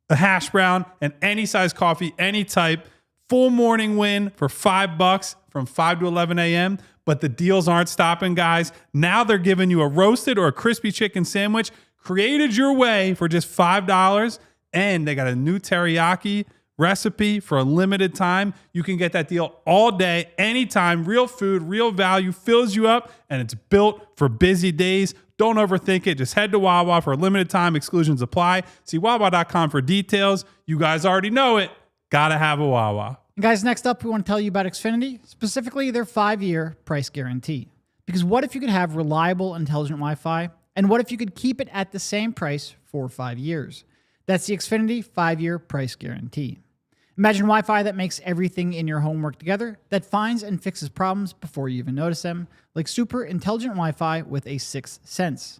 a hash brown, and any size coffee, any type. Full morning win for $5 from 5 to 11 a.m. But the deals aren't stopping, guys. Now they're giving you a roasted or a crispy chicken sandwich created your way for just $5. And they got a new teriyaki recipe for a limited time. You can get that deal all day, anytime. Real food, real value, fills you up, and it's built for busy days. Don't overthink it. Just head to Wawa for a limited time. Exclusions apply. See Wawa.com for details. You guys already know it. Gotta have a Wawa. And guys, next up, we want to tell you about Xfinity, specifically their 5-year price guarantee. Because what if you could have reliable, intelligent Wi-Fi? And what if you could keep it at the same price for 5 years? That's the Xfinity 5-year price guarantee. Imagine Wi-Fi that makes everything in your home work together, that finds and fixes problems before you even notice them, like super intelligent Wi-Fi with a sixth sense.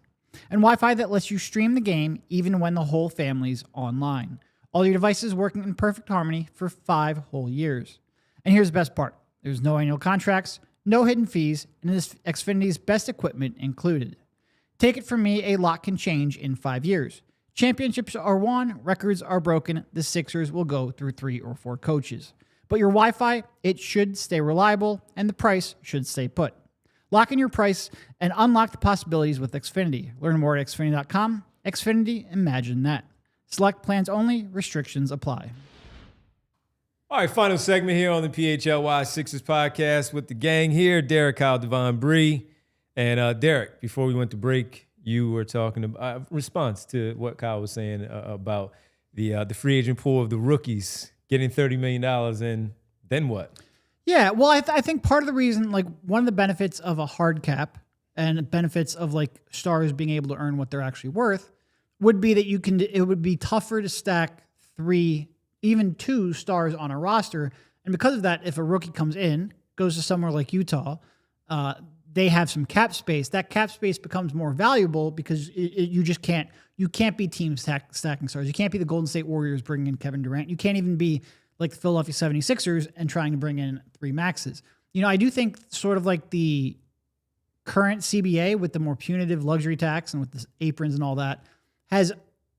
And Wi-Fi that lets you stream the game even when the whole family's online. All your devices working in perfect harmony for 5 whole years. And here's the best part. There's no annual contracts, no hidden fees, and it is Xfinity's best equipment included. Take it from me, a lot can change in 5 years. Championships are won, records are broken, the Sixers will go through 3 or 4 coaches. But your Wi-Fi, it should stay reliable, and the price should stay put. Lock in your price and unlock the possibilities with Xfinity. Learn more at Xfinity.com. Xfinity, imagine that. Select plans only. Restrictions apply. All right, final segment here on the PHLY Sixers Podcast with the gang here. Derek, Kyle, Devon, Bree. And Derek, before we went to break, you were talking about response to what Kyle was saying about the free agent pool of the rookies getting $30 million, and then what? Yeah, well, I think part of the reason, like one of the benefits of a hard cap and benefits of like stars being able to earn what they're actually worth would be that it would be tougher to stack 3, even 2 stars on a roster. And because of that, if a rookie comes in, goes to somewhere like Utah, they have some cap space. That cap space becomes more valuable because you can't be team stacking stars. You can't be the Golden State Warriors bringing in Kevin Durant. You can't even be like the Philadelphia 76ers and trying to bring in 3 maxes. I do think sort of like the current CBA with the more punitive luxury tax and with the aprons and all that has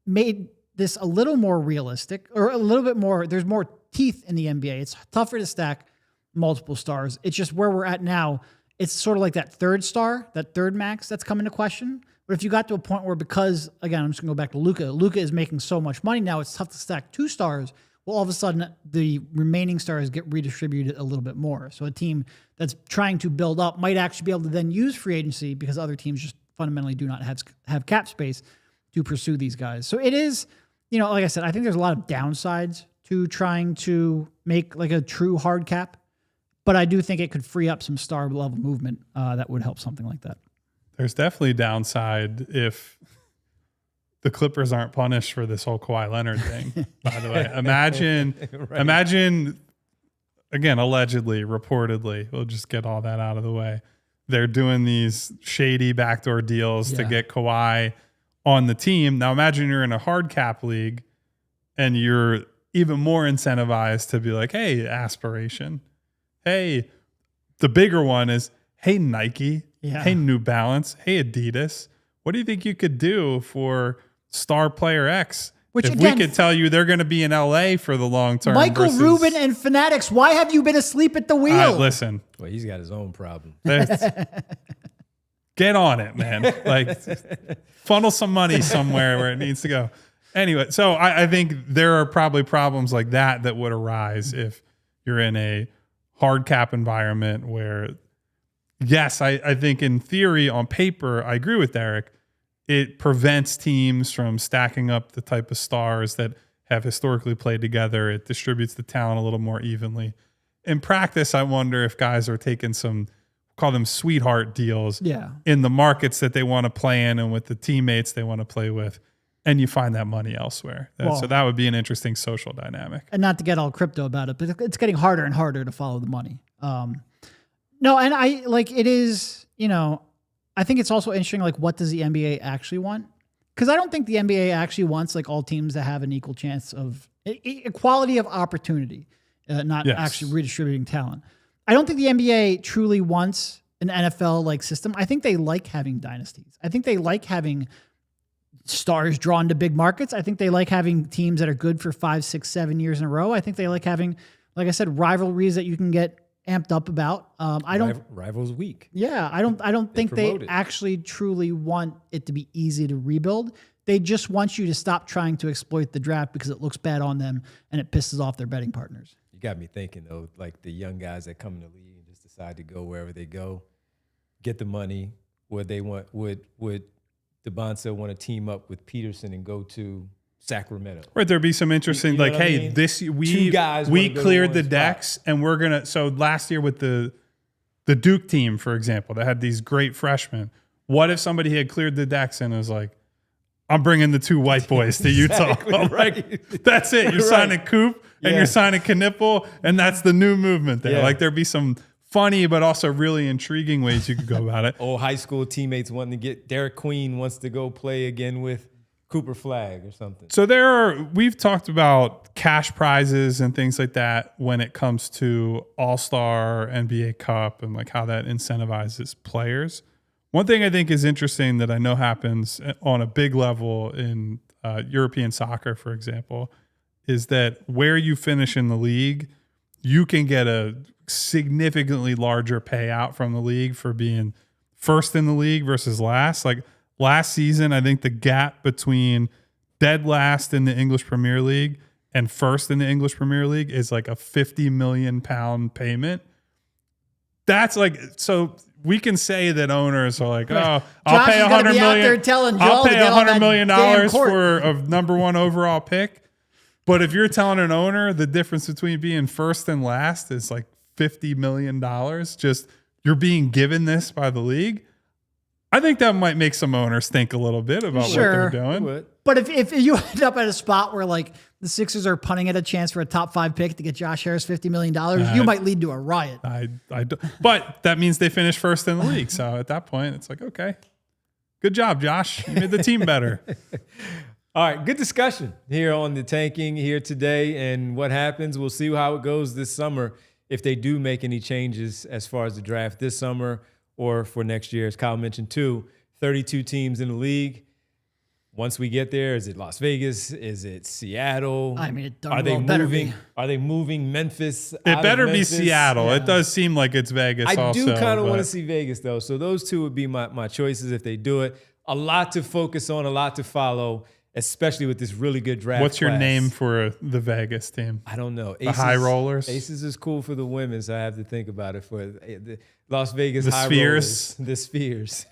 made this a little more realistic, or a little bit more, there's more teeth in the NBA. It's tougher to stack multiple stars. It's just where we're at now. It's sort of like that third star, that third max that's come into question. But if you got to a point where, because, again, I'm just going to go back to Luka. Luka is making so much money now, it's tough to stack 2 stars. Well, all of a sudden, the remaining stars get redistributed a little bit more. So a team that's trying to build up might actually be able to then use free agency because other teams just fundamentally do not have cap space to pursue these guys. So it is, like I said, I think there's a lot of downsides to trying to make like a true hard cap, but I do think it could free up some star level movement that would help something like that. There's definitely downside if the Clippers aren't punished for this whole Kawhi Leonard thing. By the way, imagine again, allegedly, reportedly, we'll just get all that out of the way. They're doing these shady backdoor deals to get Kawhi on the team. Now imagine you're in a hard cap league and you're even more incentivized to be like, hey, aspiration. Hey, the bigger one is, hey, Nike. Yeah. Hey, New Balance. Hey, Adidas. What do you think you could do for star player X? Which, if again, we could tell you they're going to be in LA for the long term. Michael Rubin and Fanatics, why have you been asleep at the wheel? Listen. Well, he's got his own problem. Get on it, man. Like, funnel some money somewhere where it needs to go. Anyway, so I think there are probably problems like that would arise if you're in a hard cap environment where, yes, I think in theory, on paper, I agree with Derek. It prevents teams from stacking up the type of stars that have historically played together. It distributes the talent a little more evenly. In practice, I wonder if guys are taking some, call them sweetheart deals in the markets that they want to play in and with the teammates they want to play with, and you find that money elsewhere. So that would be an interesting social dynamic. And not to get all crypto about it, but it's getting harder and harder to follow the money. No, and I like it is, I think it's also interesting, like, what does the NBA actually want? Because I don't think the NBA actually wants like all teams to have an equal chance of equality of opportunity, not actually redistributing talent. I don't think the NBA truly wants an NFL like system. I think they like having dynasties. I think they like having stars drawn to big markets. I think they like having teams that are good for 5, 6, 7 years in a row. I think they like having, like I said, rivalries that you can get amped up about. Rivals week. Yeah, I don't think they actually truly want it to be easy to rebuild. They just want you to stop trying to exploit the draft because it looks bad on them and it pisses off their betting partners. You got me thinking though, like the young guys that come in the league and just decide to go wherever they go, get the money. Would Dybantsa want to team up with Peterson and go to Sacramento? Right, there'd be some interesting, you know like, hey, I mean? this we cleared the decks, and we're gonna. So last year with the Duke team, for example, that had these great freshmen. What if somebody had cleared the decks and was like, I'm bringing the 2 white boys to Utah? Right. That's it. You're signing Coop and you're signing Knipple, and that's the new movement there. Yeah. Like, there'd be some funny but also really intriguing ways you could go about it. Old high school teammates wanting to get Derek Queen wants to go play again with Cooper Flag or something. So we've talked about cash prizes and things like that when it comes to All-Star, NBA Cup, and like how that incentivizes players. One thing I think is interesting that I know happens on a big level in European soccer, for example, is that where you finish in the league, you can get a significantly larger payout from the league for being first in the league versus last. Like last season, I think the gap between dead last in the English Premier League and first in the English Premier League is like a £50 million payment. That's like, so we can say that owners are like, oh, I'll pay $100 million. I'll pay $100 million for a number 1 overall pick. But if you're telling an owner the difference between being first and last is like $50 million, just you're being given this by the league, I think that might make some owners think a little bit about what they're doing. But if you end up at a spot where like the Sixers are punting at a chance for a top 5 pick to get Josh Harris $50 million, you might lead to a riot. But that means they finish first in the league. So at that point, it's like, okay, good job, Josh. You made the team better. All right, good discussion here on the tanking here today and what happens. We'll see how it goes this summer if they do make any changes as far as the draft this summer or for next year. As Kyle mentioned too, 32 teams in the league. Once we get there, is it Las Vegas? Is it Seattle? I mean, it are they moving? Are they moving Memphis? It better be Seattle. Yeah. It does seem like it's Vegas. I do kind of want to see Vegas though. So those two would be my choices if they do it. A lot to focus on, a lot to follow, especially with this really good draft. What's your name for the Vegas team? I don't know. The High Rollers? Aces is cool for the women, so I have to think about it for the Las Vegas the High Spheres. Rollers. The Spheres.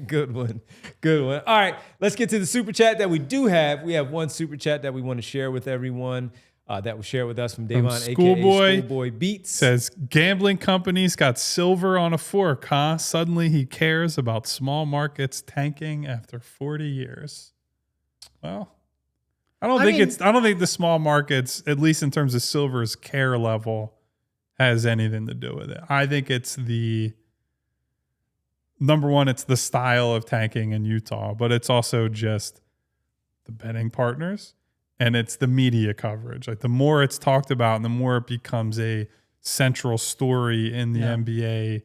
Good one. Good one. All right, let's get to the super chat that we do have. We have one super chat that we want to share with everyone. that was shared with us from From Davon, Schoolboy. a.k.a. Schoolboy Beats. Says, gambling companies got silver on a fork, huh? Suddenly he cares about small markets tanking after 40 years. Well, I don't think the small markets, at least in terms of silver's care level, has anything to do with it. I think it's number one, it's the style of tanking in Utah, but it's also just the betting partners. And it's the media coverage. Like the more it's talked about and the more it becomes a central story in the NBA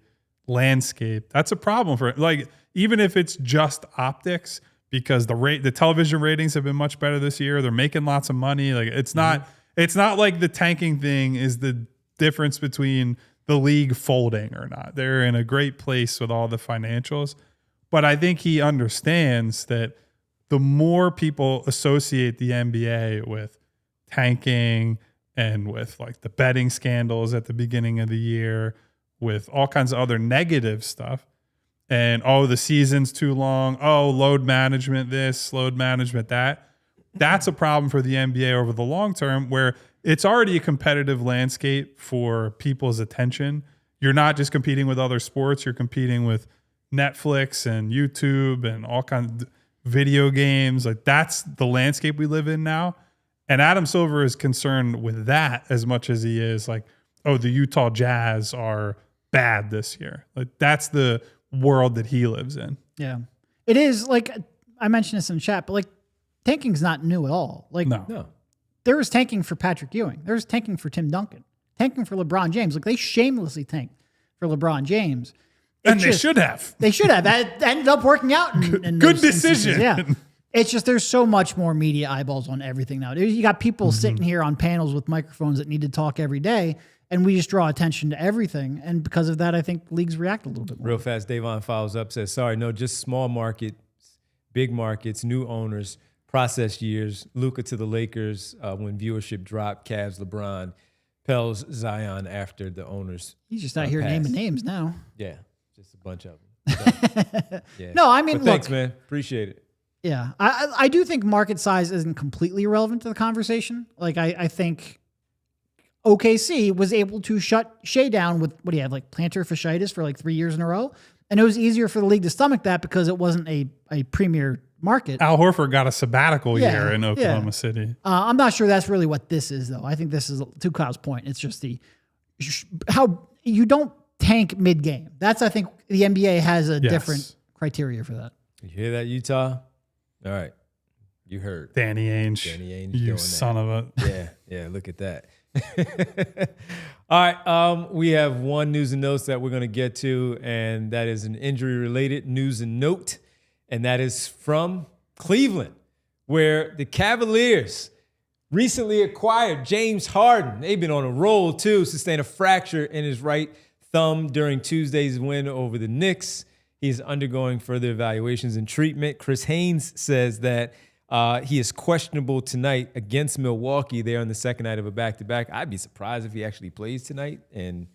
landscape, that's a problem for it. Like, even if it's just optics, because the television ratings have been much better this year. They're making lots of money. Like it's not like the tanking thing is the difference between the league folding or not. They're in a great place with all the financials. But I think he understands that the more people associate the NBA with tanking and with like the betting scandals at the beginning of the year, with all kinds of other negative stuff, and the season's too long, load management this, load management that, that's a problem for the NBA over the long term, where it's already a competitive landscape for people's attention. You're not just competing with other sports, you're competing with Netflix and YouTube and all kinds of video games. Like that's the landscape we live in now. And Adam Silver is concerned with that as much as he is like, the Utah Jazz are bad this year. Like that's the world that he lives in. Yeah. It is, like I mentioned this in chat, but like tanking's not new at all. Like No. There was tanking for Patrick Ewing. There was tanking for Tim Duncan. Tanking for LeBron James. Like they shamelessly tanked for LeBron James. And they should have. They should have. That ended up working out. In Good those decision. instances. Yeah. It's just there's so much more media eyeballs on everything now. You got people sitting here on panels with microphones that need to talk every day, and we just draw attention to everything. And because of that, I think leagues react a little bit more. Real fast, Davon follows up, says, sorry, no, just small markets, big markets, new owners, process years, Luka to the Lakers when viewership dropped, Cavs, LeBron, Pels, Zion after the owners. He's just out here passed. naming names now. Yeah, just a bunch of them. Yeah. No, I mean, but thanks, man. Appreciate it. Yeah, I do think market size isn't completely irrelevant to the conversation. Like I think OKC was able to shut Shea down with, what do you have, like plantar fasciitis for like 3 years in a row? And it was easier for the league to stomach that because it wasn't a premier market. Al Horford got a sabbatical year in Oklahoma City. I'm not sure that's really what this is, though. I think this is, to Kyle's point, it's just how you don't tank mid-game. That's, I think, the NBA has a different criteria for that. You hear that, Utah? All right. You heard. Danny Ainge. You son of a. Yeah, look at that. All right, we have one news and notes that we're going to get to, and that is an injury-related news and note, and that is from Cleveland, where the Cavaliers recently acquired James Harden. They've been on a roll, too, sustained a fracture in his right thumb during Tuesday's win over the Knicks. He is undergoing further evaluations and treatment. Chris Haynes says that he is questionable tonight against Milwaukee. They're on the second night of a back-to-back. I'd be surprised if he actually plays tonight, and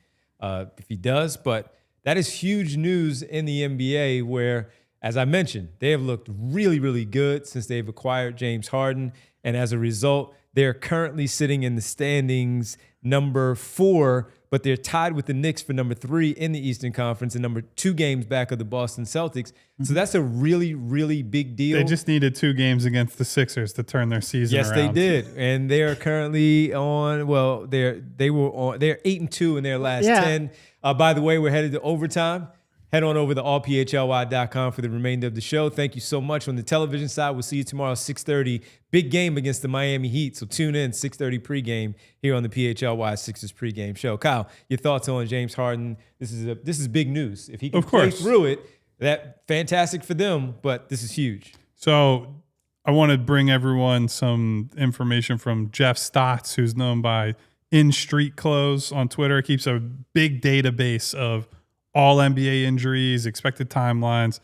if he does. But that is huge news in the NBA where, as I mentioned, they have looked really, really good since they've acquired James Harden. And as a result, they're currently sitting in the standings number 4, but they're tied with the Knicks for number 3 in the Eastern Conference and number 2 games back of the Boston Celtics. So that's a really, really big deal. They just needed 2 games against the Sixers to turn their season around. Yes, they did. And they are currently on, well, they're 8-2 in their last 10. By the way, we're headed to overtime. Head on over to allphly.com for the remainder of the show. Thank you so much. On the television side, we'll see you tomorrow, 6:30. Big game against the Miami Heat. So tune in, 6:30 pregame here on the PHLY Sixers pregame show. Kyle, your thoughts on James Harden? This is big news. If he can play through it, that fantastic for them, but this is huge. So I want to bring everyone some information from Jeff Stotts, who's known by In Street Clothes on Twitter. He keeps a big database of all NBA injuries, expected timelines.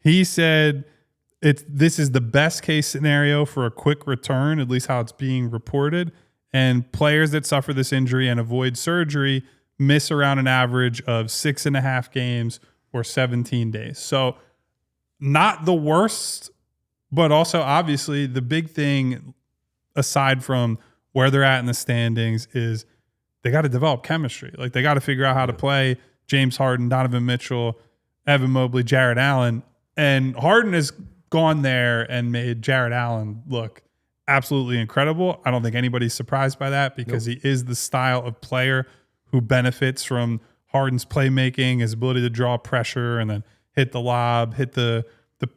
He said this is the best case scenario for a quick return, at least how it's being reported. And players that suffer this injury and avoid surgery miss around an average of 6.5 games or 17 days. So not the worst, but also obviously the big thing, aside from where they're at in the standings is they got to develop chemistry. Like they got to figure out how to play James Harden, Donovan Mitchell, Evan Mobley, Jarrett Allen. And Harden has gone there and made Jarrett Allen look absolutely incredible. I don't think anybody's surprised by that because he is the style of player who benefits from Harden's playmaking, his ability to draw pressure and then hit the lob, hit the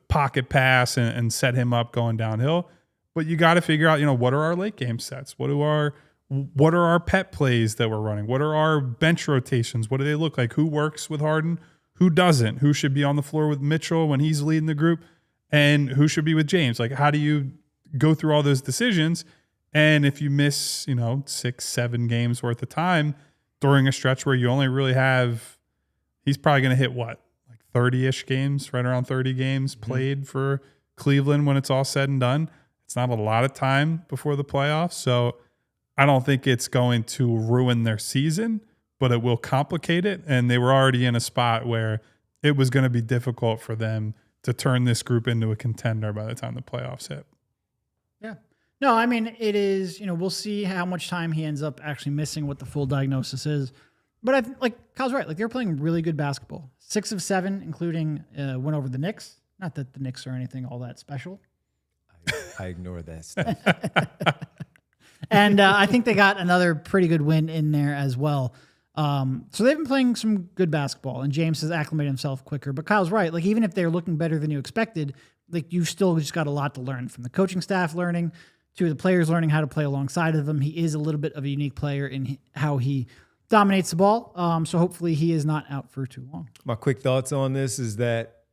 pocket pass and set him up going downhill. But you got to figure out, what are our late game sets? What are our pet plays that we're running? What are our bench rotations? What do they look like? Who works with Harden? Who doesn't? Who should be on the floor with Mitchell when he's leading the group? And who should be with James? Like, how do you go through all those decisions? And if you miss, 6-7 games worth of time during a stretch where you only really have, he's probably going to hit what? Like 30-ish games, right around 30 games played for Cleveland when it's all said and done. It's not a lot of time before the playoffs. So I don't think it's going to ruin their season, but it will complicate it. And they were already in a spot where it was going to be difficult for them to turn this group into a contender by the time the playoffs hit. Yeah. No, I mean, it is, we'll see how much time he ends up actually missing, what the full diagnosis is. But Kyle's right. Like, they're playing really good basketball. 6 of 7, including win over the Knicks. Not that the Knicks are anything all that special. I ignore that stuff. And I think they got another pretty good win in there as well. So they've been playing some good basketball, and James has acclimated himself quicker. But Kyle's right. Like, even if they're looking better than you expected, like, you've still just got a lot to learn, from the coaching staff learning to the players learning how to play alongside of them. He is a little bit of a unique player in how he dominates the ball. So hopefully he is not out for too long. My quick thoughts on this is that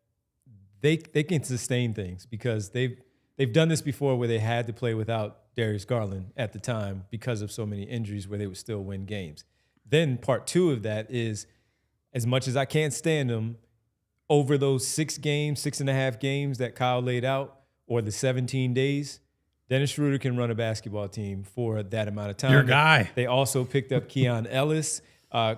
they can sustain things because they've done this before where they had to play without Darius Garland at the time because of so many injuries where they would still win games. Then part 2 of that is, as much as I can't stand them, over those 6.5 games that Kyle laid out, or the 17 days, Dennis Schroeder can run a basketball team for that amount of time. Your guy. They also picked up Keon Ellis.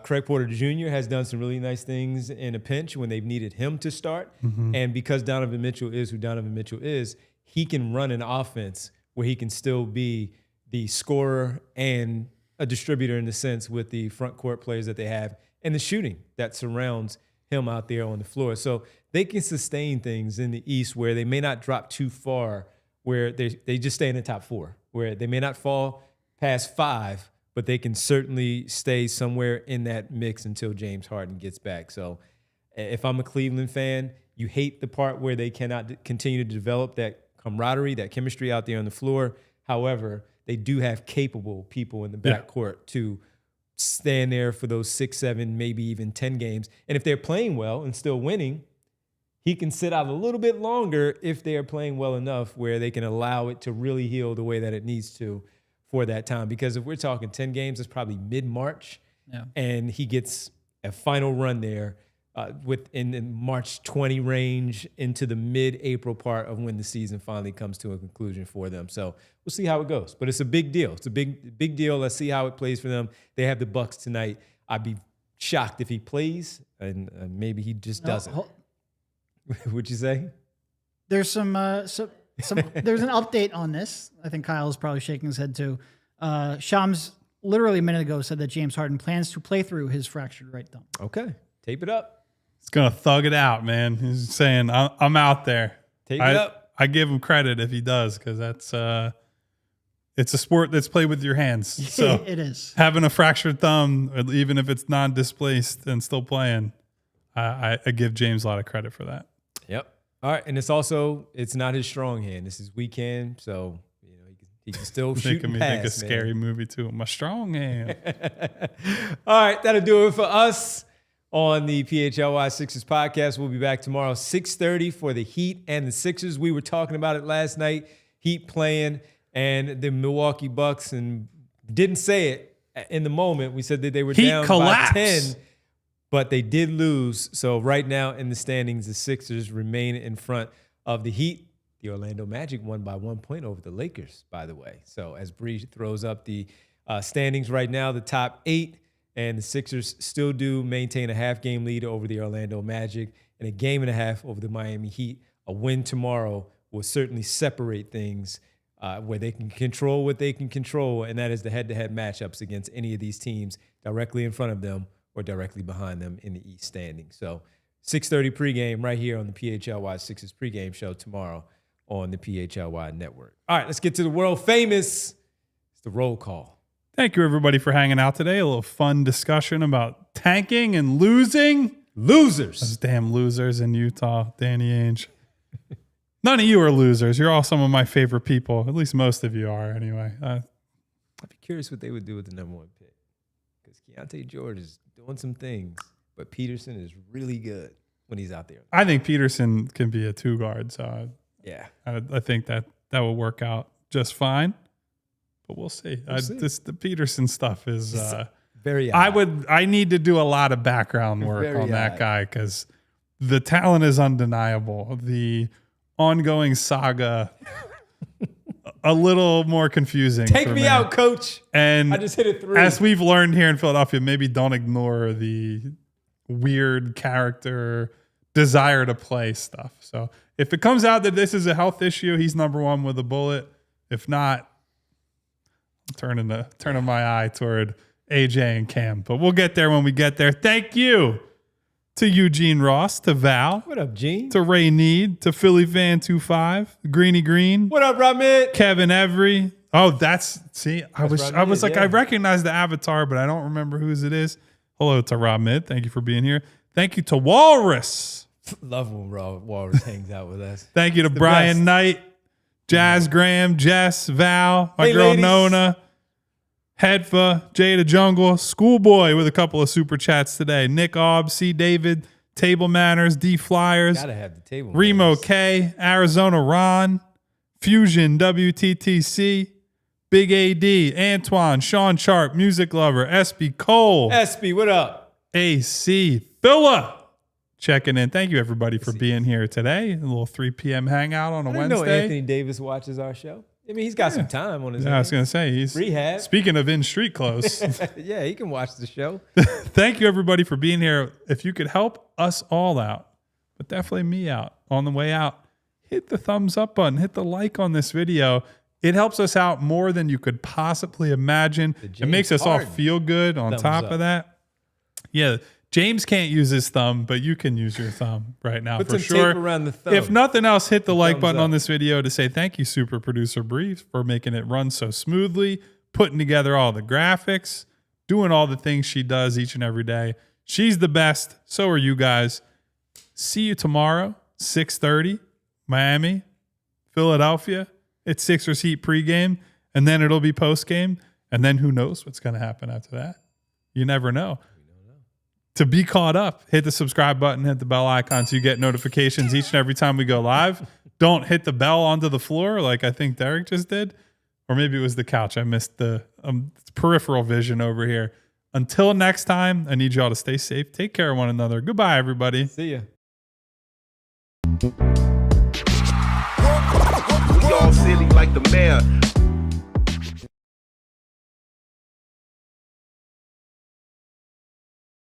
Craig Porter Jr. has done some really nice things in a pinch when they've needed him to start. And because Donovan Mitchell is who Donovan Mitchell is, he can run an offense where he can still be the scorer and a distributor in the sense with the front court players that they have and the shooting that surrounds him out there on the floor. So they can sustain things in the East where they may not drop too far, where they just stay in the top 4, where they may not fall past 5, but they can certainly stay somewhere in that mix until James Harden gets back. So if I'm a Cleveland fan, you hate the part where they cannot continue to develop that camaraderie, that chemistry out there on the floor. However, they do have capable people in the backcourt to stand there for those 6, 7, maybe even 10 games. And if they're playing well and still winning, he can sit out a little bit longer if they are playing well enough where they can allow it to really heal the way that it needs to for that time. Because if we're talking 10 games, it's probably mid-March, and he gets a final run there in the March 20 range into the mid-April part of when the season finally comes to a conclusion for them. So we'll see how it goes. But it's a big deal. It's a big deal. Let's see how it plays for them. They have the Bucks tonight. I'd be shocked if he plays, and maybe he just doesn't. What'd you say? There's some there's an update on this. I think Kyle is probably shaking his head too. Shams literally a minute ago said that James Harden plans to play through his fractured right thumb. Okay, tape it up. He's going to thug it out, man. He's saying, I'm out there. Tape it up. I give him credit if he does, because that's it's a sport that's played with your hands. So it is. Having a fractured thumb, even if it's non-displaced and still playing, I give James a lot of credit for that. Yep. All right, and it's not his strong hand. This is weak hand, so he can still shoot and pass. Making me think a scary movie too. My strong hand. All right, that'll do it for us on the PHLY Sixers podcast. We'll be back tomorrow, 6:30 for the Heat and the Sixers. We were talking about it last night. Heat playing and the Milwaukee Bucks, and didn't say it in the moment. We said that they were Heat down collapse. by 10. But they did lose. So right now in the standings, the Sixers remain in front of the Heat. The Orlando Magic won by 1 point over the Lakers, by the way. So as Bree throws up the standings right now, the top 8, and the Sixers still do maintain a half-game lead over the Orlando Magic and a 1.5 games over the Miami Heat. A win tomorrow will certainly separate things where they can control what they can control, and that is the head-to-head matchups against any of these teams directly in front of them or directly behind them in the East standing. So 6:30 pregame right here on the PHLY Sixers pregame show tomorrow on the PHLY network. All right, let's get to the world famous. It's the roll call. Thank you, everybody, for hanging out today. A little fun discussion about tanking and losing. Losers. Those damn losers in Utah, Danny Ainge. None of you are losers. You're all some of my favorite people. At least most of you are, anyway. I'd be curious what they would do with the number 1 pick. Because Keontae George is doing some things, but Peterson is really good when he's out there. I think Peterson can be a 2 guard, so yeah, I think that will work out just fine. But we'll see. The Peterson stuff is very odd. I need to do a lot of background work Very on that odd. guy because the talent is undeniable. The ongoing saga a little more confusing. Take me out, coach. And I just hit a 3. as we've learned here in Philadelphia, maybe don't ignore the weird character desire to play stuff. So if it comes out that this is a health issue, he's number 1 with a bullet. If not, I'm turning my eye toward AJ and Cam. But we'll get there when we get there. Thank you to Eugene Ross, to Val. What up, Gene? To Ray Need, to Philly Fan 25, Greeny Green. What up, Ramit? Kevin Every. Oh, I was Rob like, Mid, I yeah. recognize the avatar, but I don't remember whose it is. Hello to Rob Mid. Thank you for being here. Thank you to Walrus. Love when Walrus hangs out with us. Thank you to the Brian best. Knight, Jazz Graham, Jess, Val, my Hey, girl ladies. Nona, Hedfa, Jay the Jungle, Schoolboy with a couple of super chats today. Nick Aub, C. David, Table Manners, D Flyers, Gotta have the table. Remo manners. K, Arizona Ron, Fusion, WTTC, Big AD, Antoine, Sean Sharp, Music Lover, SB Cole, SB, what up? AC, Philla. Checking in. Thank you, everybody, for being here today. A little 3 p.m. hangout on a I didn't know Wednesday. Anthony Davis watches our show. I mean, he's got some time on his Yeah, I was hands. going to say, he's Rehab. Speaking of in street clothes, Yeah, he can watch the show. thank you, everybody, for being here. If you could help us all out, but definitely me out on the way out, hit the thumbs up button, hit the like on this video. It helps us out more than you could possibly imagine. It makes us all Harden feel good on thumbs top up. of that. Yeah, James can't use his thumb, but you can use your thumb right now Put for some sure. tape around the thumb. If nothing else, hit the like Thumbs button up. on this video to say thank you, super producer Brief, for making it run so smoothly, putting together all the graphics, doing all the things she does each and every day. She's the best. So are you guys. See you tomorrow, 6:30, Miami, Philadelphia. It's Sixers Heat pregame, and then it'll be postgame, and then who knows what's going to happen after that. You never know. To be caught up, hit the subscribe button, hit the bell icon so you get notifications each and every time we go live. Don't hit the bell onto the floor like I think Derek just did. Or maybe it was the couch. I missed the peripheral vision over here. Until next time, I need you all to stay safe. Take care of one another. Goodbye, everybody. See ya. We all silly like the mayor.